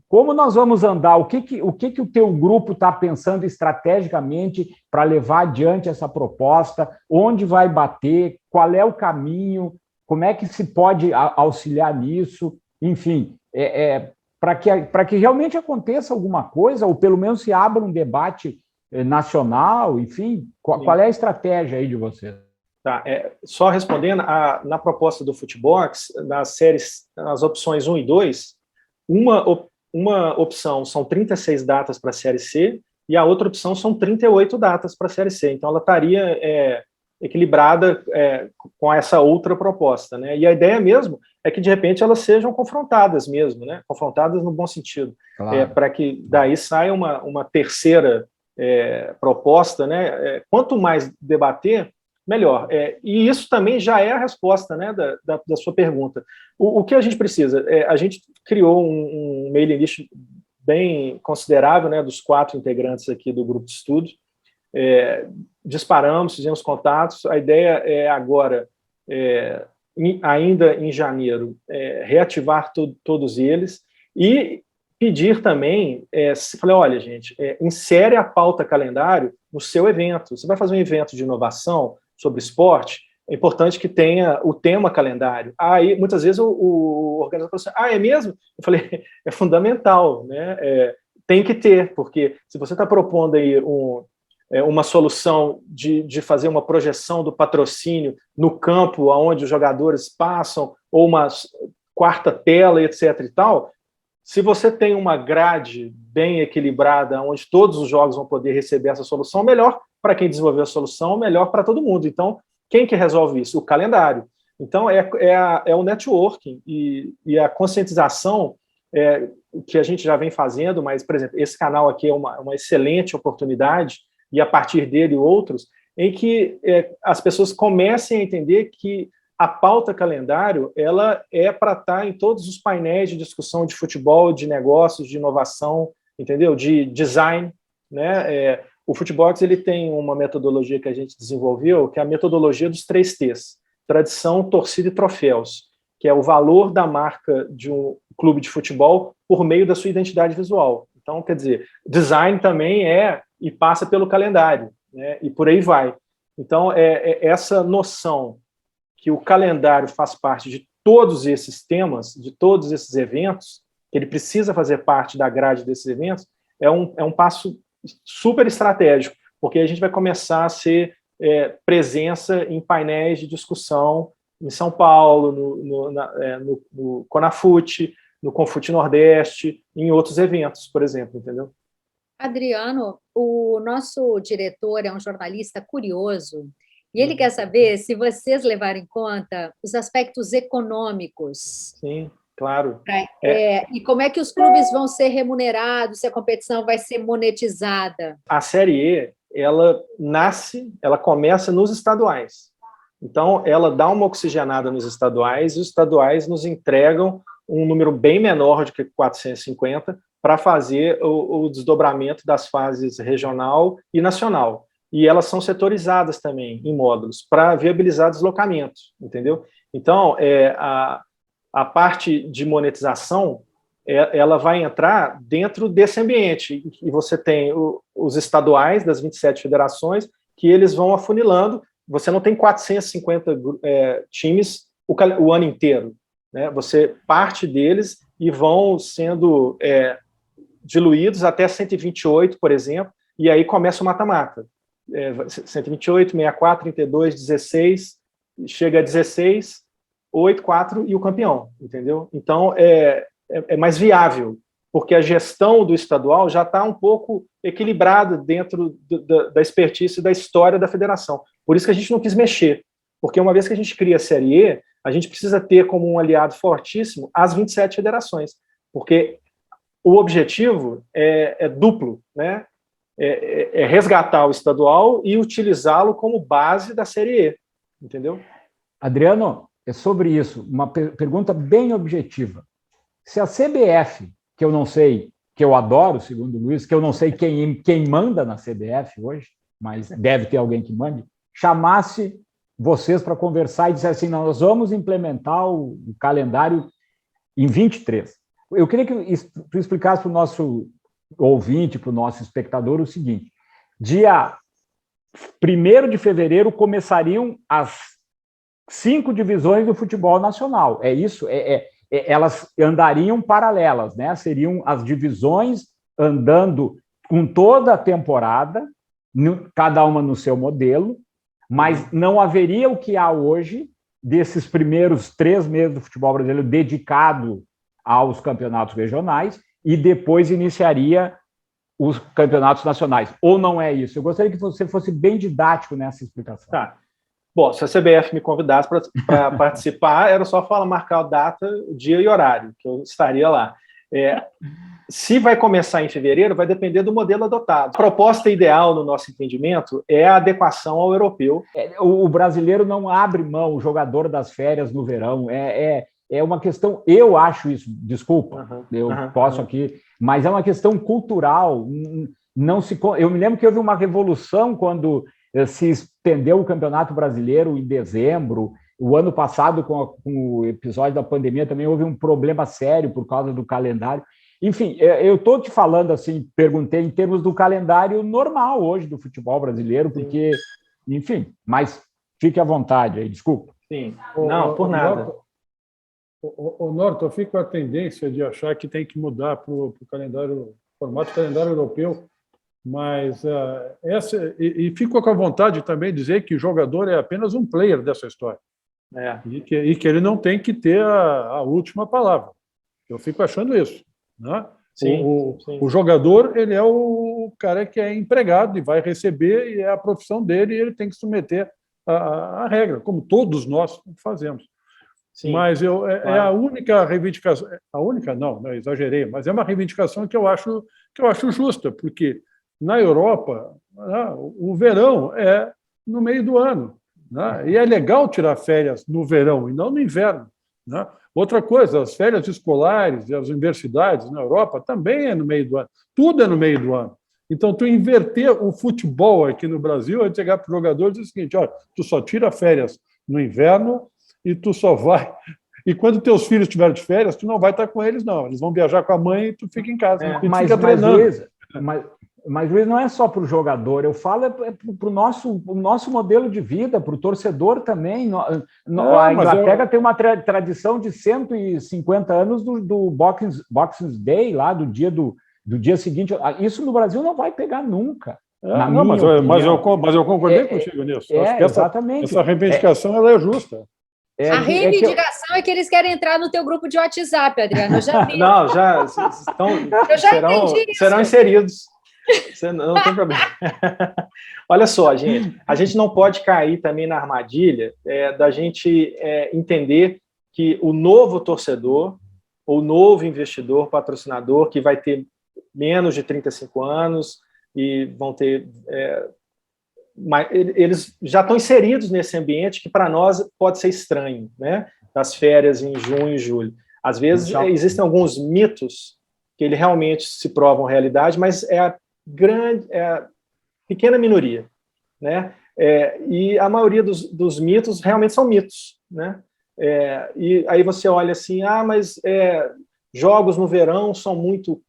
como nós vamos andar? O que o teu grupo está pensando estrategicamente para levar adiante essa proposta? Onde vai bater? Qual é o caminho? Como é que se pode auxiliar nisso? Enfim, para que realmente aconteça alguma coisa, ou pelo menos se abra um debate nacional, enfim, qual é a estratégia aí de vocês? Tá, só respondendo, na proposta do Futebox, nas opções 1 e 2, uma opção são 36 datas para a Série C e a outra opção são 38 datas para a Série C. Então, ela estaria equilibrada com essa outra proposta, né? E a ideia mesmo é que, de repente, elas sejam confrontadas mesmo, né? Confrontadas no bom sentido, claro. Para que daí saia uma terceira proposta, né? Quanto mais debater, melhor. E isso também já é a resposta, né, da sua pergunta. O que a gente precisa? A gente criou um mailing list bem considerável, né, dos 4 integrantes aqui do grupo de estudo. Disparamos, fizemos contatos. A ideia é agora, ainda em janeiro, reativar todos eles e pedir também, falei, olha, gente, insere a pauta calendário no seu evento. Você vai fazer um evento de inovação sobre esporte, é importante que tenha o tema calendário. Aí, muitas vezes, o organizador fala assim, é mesmo? Eu falei, é fundamental, né? Tem que ter, porque se você está propondo aí uma solução de fazer uma projeção do patrocínio no campo onde os jogadores passam, ou uma quarta tela, etc. e tal, se você tem uma grade bem equilibrada, onde todos os jogos vão poder receber essa solução, melhor para quem desenvolveu a solução, melhor para todo mundo. Então, quem que resolve isso? O calendário. Então, é o networking e a conscientização que a gente já vem fazendo, mas, por exemplo, esse canal aqui é uma excelente oportunidade, e a partir dele outros, em que as pessoas comecem a entender que a pauta calendário ela é para estar em todos os painéis de discussão de futebol, de negócios, de inovação, entendeu? De design, né? O Futebox ele tem uma metodologia que a gente desenvolveu, que é a metodologia dos 3 T's: tradição, torcida e troféus, que é o valor da marca de um clube de futebol por meio da sua identidade visual. Então, quer dizer, design também e passa pelo calendário, né? E por aí vai. Então, essa noção que o calendário faz parte de todos esses temas, de todos esses eventos, que ele precisa fazer parte da grade desses eventos, é um passo super estratégico, porque a gente vai começar a ser presença em painéis de discussão em São Paulo, no Conafute, no Confute Nordeste, em outros eventos, por exemplo, entendeu? Adriano, o nosso diretor é um jornalista curioso e ele quer saber se vocês levarem em conta os aspectos econômicos. Sim, claro. E como é que os clubes vão ser remunerados, se a competição vai ser monetizada? A Série E, ela começa nos estaduais. Então, ela dá uma oxigenada nos estaduais e os estaduais nos entregam um número bem menor do que 450 para fazer o desdobramento das fases regional e nacional. E elas são setorizadas também em módulos para viabilizar deslocamentos, entendeu? Então, a parte de monetização, ela vai entrar dentro desse ambiente. E você tem os estaduais das 27 federações, que eles vão afunilando. Você não tem 450 times o ano inteiro, né? Você parte deles e vão sendo diluídos até 128, por exemplo, e aí começa o mata-mata. 128, 64, 32, 16, chega a 16, 8, 4 e o campeão, entendeu? Então, é mais viável, porque a gestão do estadual já está um pouco equilibrada dentro da expertise e da história da federação. Por isso que a gente não quis mexer, porque uma vez que a gente cria a Série E, a gente precisa ter como um aliado fortíssimo as 27 federações, porque o objetivo é duplo, né? É resgatar o estadual e utilizá-lo como base da Série E, entendeu? Adriano, é sobre isso, uma pergunta bem objetiva. Se a CBF, que eu não sei, que eu adoro, segundo o Luiz, que eu não sei quem manda na CBF hoje, mas deve ter alguém que mande, chamasse vocês para conversar e dissesse assim, nós vamos implementar o calendário em 23. Eu queria que tu explicasse para o nosso ouvinte, para o nosso espectador, o seguinte: dia 1º de fevereiro começariam as 5 divisões do futebol nacional. É isso? Elas andariam paralelas, né? Seriam as divisões andando com toda a temporada, cada uma no seu modelo, mas não haveria o que há hoje desses primeiros 3 meses do futebol brasileiro dedicado aos campeonatos regionais e depois iniciaria os campeonatos nacionais. Ou não é isso? Eu gostaria que você fosse bem didático nessa explicação. Tá. Bom, se a CBF me convidasse para participar, era só marcar a data, o dia e horário, que eu estaria lá. Se vai começar em fevereiro, vai depender do modelo adotado. A proposta ideal, no nosso entendimento, é a adequação ao europeu. O brasileiro não abre mão, o jogador das férias no verão. É uma questão, eu acho isso, desculpa, posso aqui, mas é uma questão cultural. Eu me lembro que houve uma revolução quando se estendeu o Campeonato Brasileiro em dezembro. O ano passado, com o episódio da pandemia, também houve um problema sério por causa do calendário. Enfim, eu estou te falando assim, perguntei em termos do calendário normal hoje do futebol brasileiro, porque, enfim, mas fique à vontade aí, desculpa. Sim, não, por nada. Norton, eu fico com a tendência de achar que tem que mudar para o calendário, formato calendário europeu, mas fico com a vontade também de dizer que o jogador é apenas um player dessa história. E que ele não tem que ter a última palavra. Eu fico achando isso. Né? Sim, o jogador, ele é o cara que é empregado e vai receber, e é a profissão dele, e ele tem que submeter a regra, como todos nós fazemos. Sim, mas claro. A única reivindicação, a única não, exagerei, mas é uma reivindicação que eu acho justa, porque na Europa, né, o verão é no meio do ano, né, e é legal tirar férias no verão e não no inverno. Né? Outra coisa, as férias escolares e as universidades na Europa também é no meio do ano, tudo é no meio do ano. Então, tu inverter o futebol aqui no Brasil é chegar para o jogador e dizer o seguinte: olha, tu só tira férias no inverno e tu só vai. E quando teus filhos estiverem de férias, tu não vai estar com eles, não. Eles vão viajar com a mãe e tu fica em casa. Mas Luiz, não é só para o jogador, eu falo para o nosso modelo de vida, para o torcedor também. A Inglaterra tem uma tradição de 150 anos do Boxing Day, lá do dia seguinte. Isso no Brasil não vai pegar nunca. Mas eu concordei contigo nisso. Acho que exatamente. Essa reivindicação ela é justa. A reivindicação é que eles querem entrar no teu grupo de WhatsApp, Adriano. Eu já vi. Não, serão inseridos. Não tem problema. Olha só, gente, a gente não pode cair também na armadilha da gente entender que o novo torcedor, ou novo investidor, patrocinador, que vai ter menos de 35 anos e vão ter... eles já estão inseridos nesse ambiente que para nós pode ser estranho, né? Das férias em junho e julho. Às vezes existem alguns mitos que ele realmente se provam realidade, mas é a pequena minoria, né? E a maioria dos mitos realmente são mitos, né? E aí você olha assim, mas jogos no verão são muito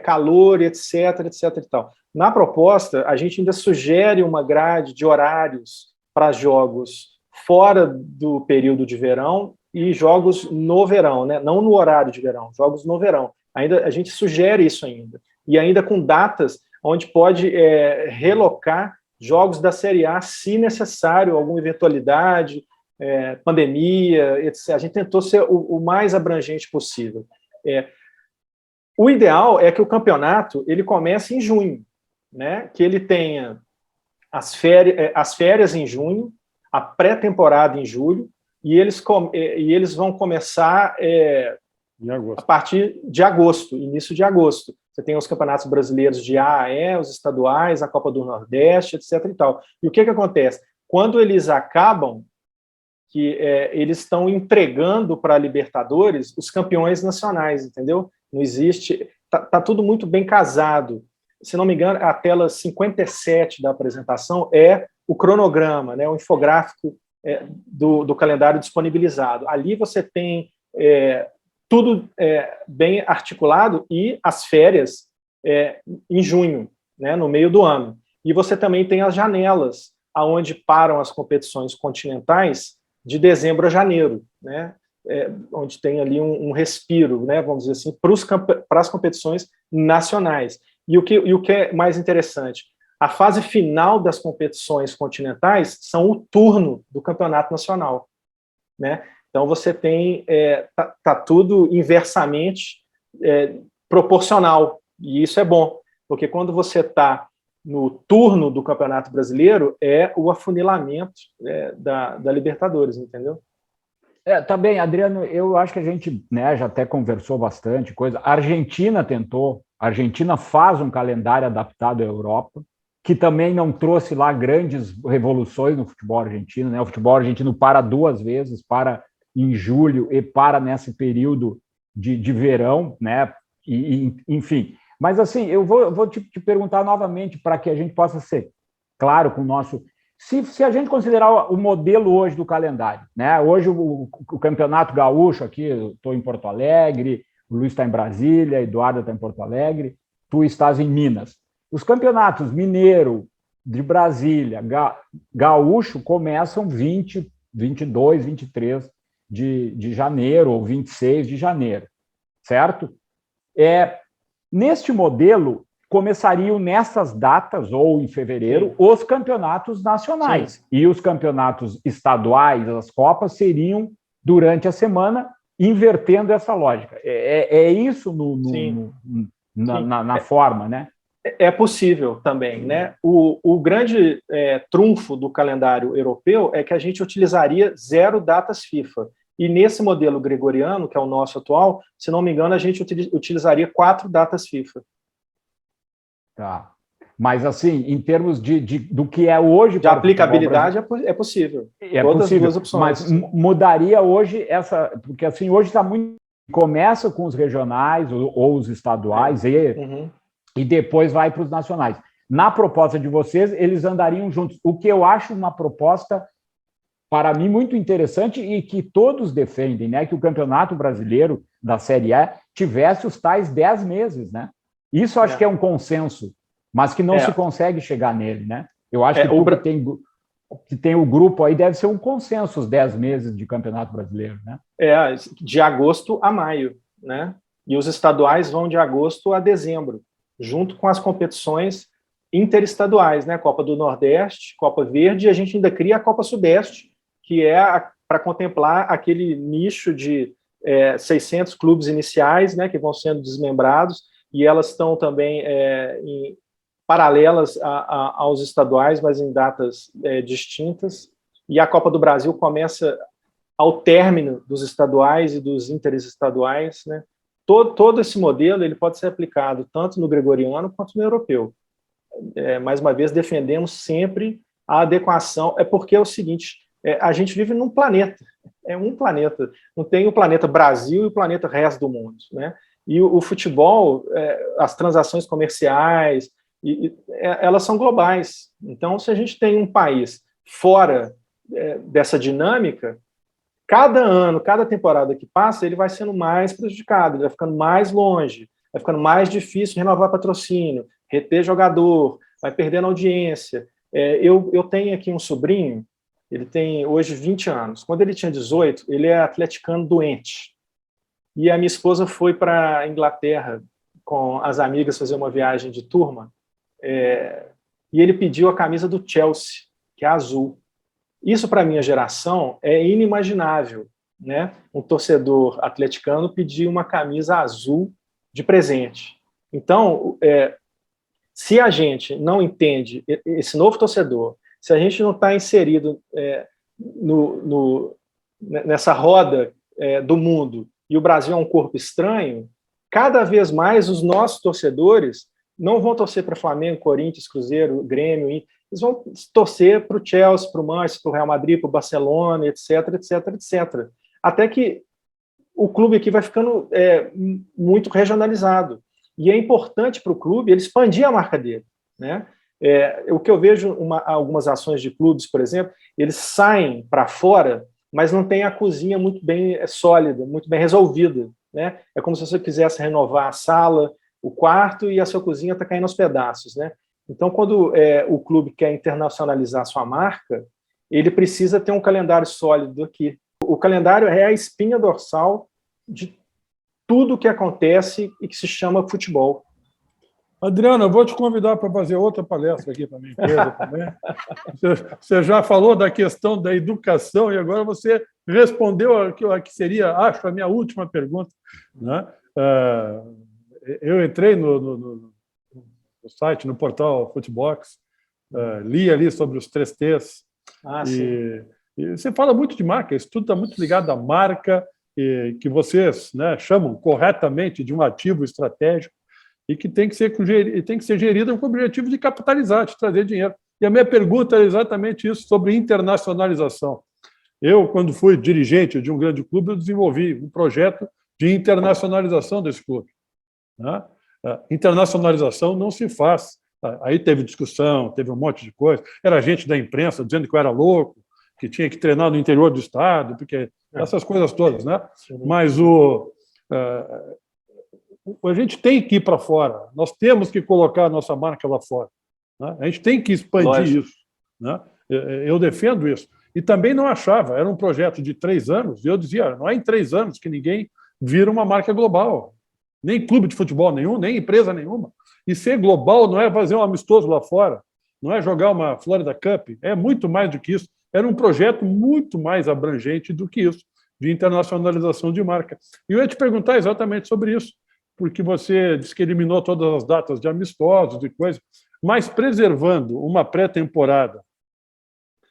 calor, etc, etc e tal. Na proposta, a gente ainda sugere uma grade de horários para jogos fora do período de verão e jogos no verão, né? Não no horário de verão, jogos no verão. A gente sugere isso ainda. E ainda com datas onde pode relocar jogos da Série A, se necessário, alguma eventualidade, pandemia, etc. A gente tentou ser o mais abrangente possível. O ideal é que o campeonato ele comece em junho, né? Que ele tenha as férias em junho, a pré-temporada em julho, e eles vão começar a partir de agosto, início de agosto. Você tem os campeonatos brasileiros de A a E, os estaduais, a Copa do Nordeste, etc. e tal. E o que acontece? Quando eles acabam, que eles estão entregando para a Libertadores os campeões nacionais, entendeu? Não existe... Tá tudo muito bem casado. Se não me engano, a tela 57 da apresentação é o cronograma, né, o infográfico do calendário disponibilizado. Ali você tem tudo bem articulado e as férias em junho, né, no meio do ano. E você também tem as janelas, aonde param as competições continentais de dezembro a janeiro, né, onde tem ali um respiro, né, vamos dizer assim, para as competições nacionais. E o que é mais interessante, a fase final das competições continentais são o turno do campeonato nacional, né? Então você tem tá tudo inversamente proporcional, e isso é bom, porque quando você está no turno do Campeonato Brasileiro é o afunilamento da Libertadores, entendeu? Tá bem, Adriano, eu acho que a gente, né, já até conversou bastante coisa. A Argentina tentou, a Argentina faz um calendário adaptado à Europa, que também não trouxe lá grandes revoluções no futebol argentino, né? O futebol argentino para 2 vezes, para em julho e para nesse período de verão, né? Enfim, mas assim, eu vou te perguntar novamente para que a gente possa ser claro com o nosso... Se a gente considerar o modelo hoje do calendário, né? Hoje o Campeonato Gaúcho, aqui, eu estou em Porto Alegre, o Luiz está em Brasília, a Eduarda está em Porto Alegre, tu estás em Minas. Os campeonatos mineiro, de Brasília, gaúcho, começam 20, 22, 23 de janeiro, ou 26 de janeiro, certo? Neste modelo, começariam nessas datas, ou em fevereiro, sim, os campeonatos nacionais. Sim. E os campeonatos estaduais, as Copas, seriam durante a semana, invertendo essa lógica. É isso na forma, né? É possível também, né? O grande trunfo do calendário europeu é que a gente utilizaria 0 datas FIFA. E nesse modelo gregoriano, que é o nosso atual, se não me engano, a gente utilizaria 4 datas FIFA. Tá. Mas, assim, em termos do que é hoje... De aplicabilidade é possível. Todas as duas opções. Mas mudaria hoje essa... Porque, assim, hoje está muito... Começa com os regionais ou os estaduais e depois vai para os nacionais. Na proposta de vocês, eles andariam juntos. O que eu acho uma proposta, para mim, muito interessante e que todos defendem, né? Que o Campeonato Brasileiro da Série A tivesse os tais 10 meses, né? Isso acho que é um consenso, mas que não se consegue chegar nele, né? Eu acho que tem o grupo aí, deve ser um consenso os 10 meses de Campeonato Brasileiro, né? De agosto a maio, né? E os estaduais vão de agosto a dezembro, junto com as competições interestaduais, né? Copa do Nordeste, Copa Verde, e a gente ainda cria a Copa Sudeste, que é para contemplar aquele nicho de 600 clubes iniciais, né, que vão sendo desmembrados, e elas estão também paralelas aos estaduais, mas em datas distintas. E a Copa do Brasil começa ao término dos estaduais e dos interestaduais, né? Todo esse modelo ele pode ser aplicado tanto no gregoriano quanto no europeu. Mais uma vez, defendemos sempre a adequação, porque é o seguinte, a gente vive num planeta, é um planeta, não tem o planeta Brasil e o planeta resto do mundo, né? E o futebol, as transações comerciais, elas são globais. Então, se a gente tem um país fora dessa dinâmica, cada ano, cada temporada que passa, ele vai sendo mais prejudicado, ele vai ficando mais longe, vai ficando mais difícil renovar patrocínio, reter jogador, vai perdendo audiência. Eu tenho aqui um sobrinho, ele tem hoje 20 anos. Quando ele tinha 18, ele é atleticano doente. E a minha esposa foi para a Inglaterra com as amigas fazer uma viagem de turma, e ele pediu a camisa do Chelsea, que é azul. Isso, para a minha geração, é inimaginável, né? Um torcedor atleticano pedir uma camisa azul de presente. Então, se a gente não entende esse novo torcedor, se a gente não está inserido nessa roda do mundo, e o Brasil é um corpo estranho, cada vez mais os nossos torcedores não vão torcer para Flamengo, Corinthians, Cruzeiro, Grêmio, eles vão torcer para o Chelsea, para o Manchester, para o Real Madrid, para o Barcelona, etc, etc, etc. Até que o clube aqui vai ficando muito regionalizado. E é importante para o clube ele expandir a marca dele, né? O que eu vejo, algumas ações de clubes, por exemplo, eles saem para fora, mas não tem a cozinha muito bem sólida, muito bem resolvida, né? É como se você quisesse renovar a sala, o quarto, e a sua cozinha está caindo aos pedaços, né? Então, quando o clube quer internacionalizar a sua marca, ele precisa ter um calendário sólido aqui. O calendário é a espinha dorsal de tudo que acontece e que se chama futebol. Adriano, eu vou te convidar para fazer outra palestra aqui para a minha empresa também. Você já falou da questão da educação e agora você respondeu a que seria, acho, a minha última pergunta, né? Eu entrei no site, no portal Futebox, li ali sobre os 3Ts. E você fala muito de marca, isso tudo está muito ligado à marca, que vocês, né, chamam corretamente de um ativo estratégico e que tem que ser gerido com o objetivo de capitalizar, de trazer dinheiro. E a minha pergunta é exatamente isso, sobre internacionalização. Eu, quando fui dirigente de um grande clube, eu desenvolvi um projeto de internacionalização desse clube, né? Internacionalização não se faz. Aí teve discussão, teve um monte de coisa. Era gente da imprensa dizendo que eu era louco, que tinha que treinar no interior do estado, porque essas coisas todas, né? Mas a gente tem que ir para fora. Nós temos que colocar a nossa marca lá fora, né? A gente tem que expandir isso, né? Eu defendo isso. E também não achava, era um projeto de 3 anos, e eu dizia, não é em 3 anos que ninguém vira uma marca global. Nem clube de futebol nenhum, nem empresa nenhuma. E ser global não é fazer um amistoso lá fora, não é jogar uma Florida Cup, é muito mais do que isso. Era um projeto muito mais abrangente do que isso, de internacionalização de marca. E eu ia te perguntar exatamente sobre isso, porque você disse que eliminou todas as datas de amistosos e coisas, mas preservando uma pré-temporada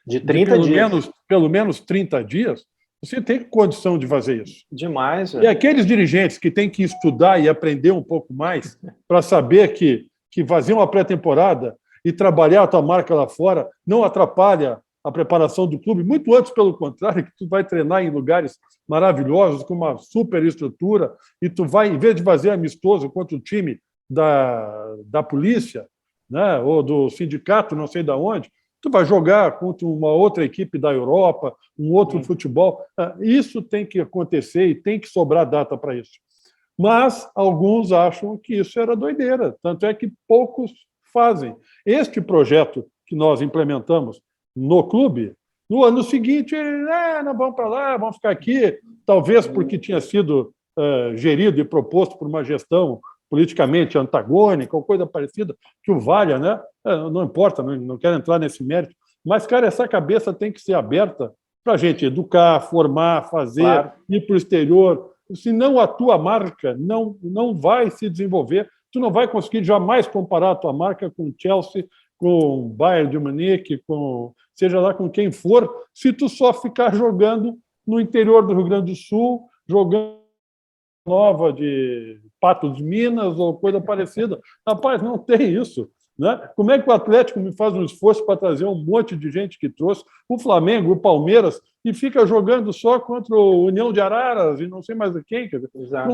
de 30 dias. Pelo menos 30 dias, você tem condição de fazer isso. Demais. E aqueles dirigentes que têm que estudar e aprender um pouco mais para saber que fazer uma pré-temporada e trabalhar a tua marca lá fora não atrapalha a preparação do clube, muito antes, pelo contrário, que tu vai treinar em lugares maravilhosos, com uma super estrutura, e tu vai, em vez de fazer amistoso contra o time da polícia, né, ou do sindicato, não sei de onde, tu vai jogar contra uma outra equipe da Europa, um outro futebol. Isso tem que acontecer e tem que sobrar data para isso. Mas alguns acham que isso era doideira, tanto é que poucos fazem. Este projeto que nós implementamos no clube, no ano seguinte, não vamos para lá, vamos ficar aqui, talvez porque tinha sido gerido e proposto por uma gestão politicamente antagônica ou coisa parecida, que o valha, né? Não importa, não quero entrar nesse mérito, mas, cara, essa cabeça tem que ser aberta para a gente educar, formar, fazer, claro, ir para o exterior. Senão a tua marca não vai se desenvolver, tu não vai conseguir jamais comparar a tua marca com o Chelsea, com o Bayern de Munique, seja lá com quem for, se tu só ficar jogando no interior do Rio Grande do Sul, jogando nova de Patos de Minas ou coisa parecida. Rapaz, não tem isso. Né? Como é que o Atlético me faz um esforço para trazer um monte de gente que trouxe, o Flamengo, o Palmeiras, e fica jogando só contra o União de Araras e não sei mais quem?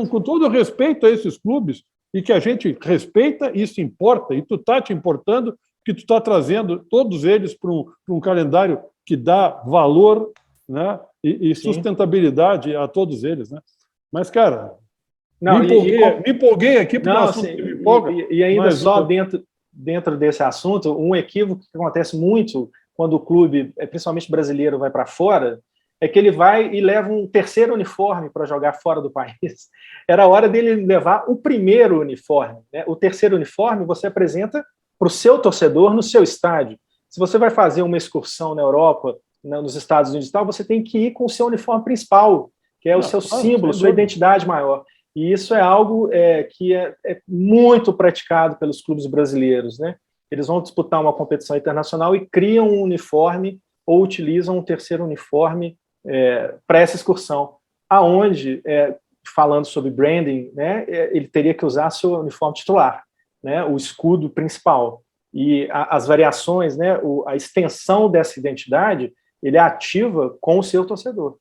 Com todo respeito a esses clubes, e que a gente respeita, isso importa, e tu está te importando, que tu está trazendo todos eles para um calendário que dá valor, né? e sustentabilidade a todos eles. Né? Mas, cara, me empolguei aqui para o assunto que me empolga. E ainda só dentro desse assunto, um equívoco que acontece muito quando o clube, principalmente brasileiro, vai para fora, é que ele vai e leva um terceiro uniforme para jogar fora do país. Era hora dele levar o primeiro uniforme. Né? O terceiro uniforme você apresenta para o seu torcedor no seu estádio. Se você vai fazer uma excursão na Europa, nos Estados Unidos e tal, você tem que ir com o seu uniforme principal, que é o seu símbolo, sua identidade maior. E isso é algo que é muito praticado pelos clubes brasileiros. Né? Eles vão disputar uma competição internacional e criam um uniforme ou utilizam um terceiro uniforme para essa excursão, aonde, falando sobre branding, né, ele teria que usar seu uniforme titular, né, o escudo principal. E as variações, né, a extensão dessa identidade, ele ativa com o seu torcedor.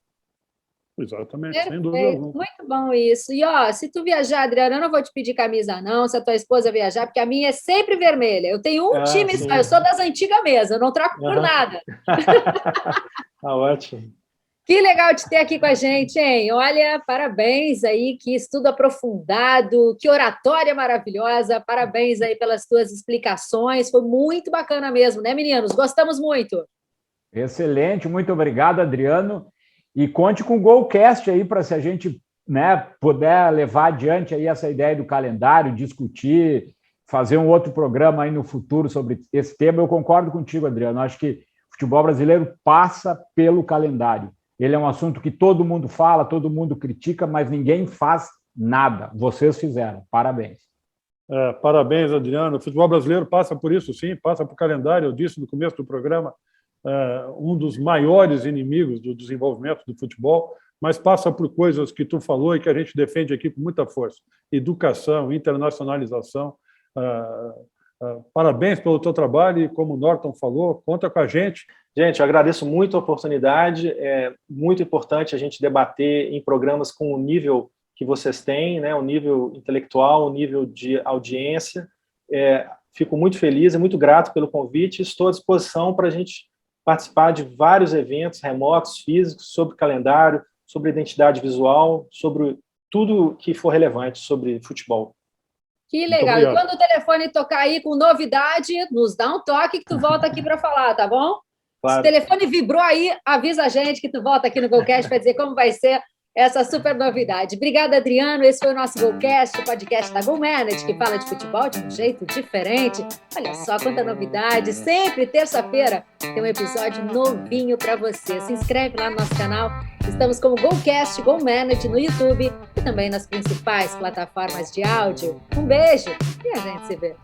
Exatamente, perfeito, sem dúvida alguma. Muito bom isso. E, se tu viajar, Adriana, eu não vou te pedir camisa, não, se a tua esposa viajar, porque a minha é sempre vermelha. Eu tenho um time só, eu sou das antigas mesmo, eu não troco por nada. Ótimo. Que legal te ter aqui com a gente, hein? Olha, parabéns aí, que estudo aprofundado, que oratória maravilhosa, parabéns aí pelas tuas explicações, foi muito bacana mesmo, né, meninos? Gostamos muito. Excelente, muito obrigado, Adriano. E conte com o Golcast aí para, se a gente, né, puder levar adiante aí essa ideia do calendário, discutir, fazer um outro programa aí no futuro sobre esse tema. Eu concordo contigo, Adriano. Acho que o futebol brasileiro passa pelo calendário. Ele é um assunto que todo mundo fala, todo mundo critica, mas ninguém faz nada. Vocês fizeram. Parabéns. Parabéns, Adriano. O futebol brasileiro passa por isso, sim, passa por calendário. Eu disse no começo do programa, um dos maiores inimigos do desenvolvimento do futebol, mas passa por coisas que tu falou e que a gente defende aqui com muita força. Educação, internacionalização. Parabéns pelo teu trabalho e, como o Norton falou, conta com a gente. Gente, eu agradeço muito a oportunidade. É muito importante a gente debater em programas com o nível que vocês têm, né, o nível intelectual, o nível de audiência. Fico muito feliz e muito grato pelo convite. Estou à disposição para a gente participar de vários eventos remotos, físicos, sobre calendário, sobre identidade visual, sobre tudo que for relevante sobre futebol. Que legal. E quando o telefone tocar aí com novidade, nos dá um toque que tu volta aqui para falar, tá bom? Claro. Se o telefone vibrou aí, avisa a gente que tu volta aqui no Golcast para dizer como vai ser essa super novidade. Obrigada, Adriano. Esse foi o nosso Golcast, o podcast da GoManage, que fala de futebol de um jeito diferente. Olha só quanta novidade. Sempre terça-feira tem um episódio novinho para você. Se inscreve lá no nosso canal. Estamos como Golcast, GoManage no YouTube e também nas principais plataformas de áudio. Um beijo e a gente se vê.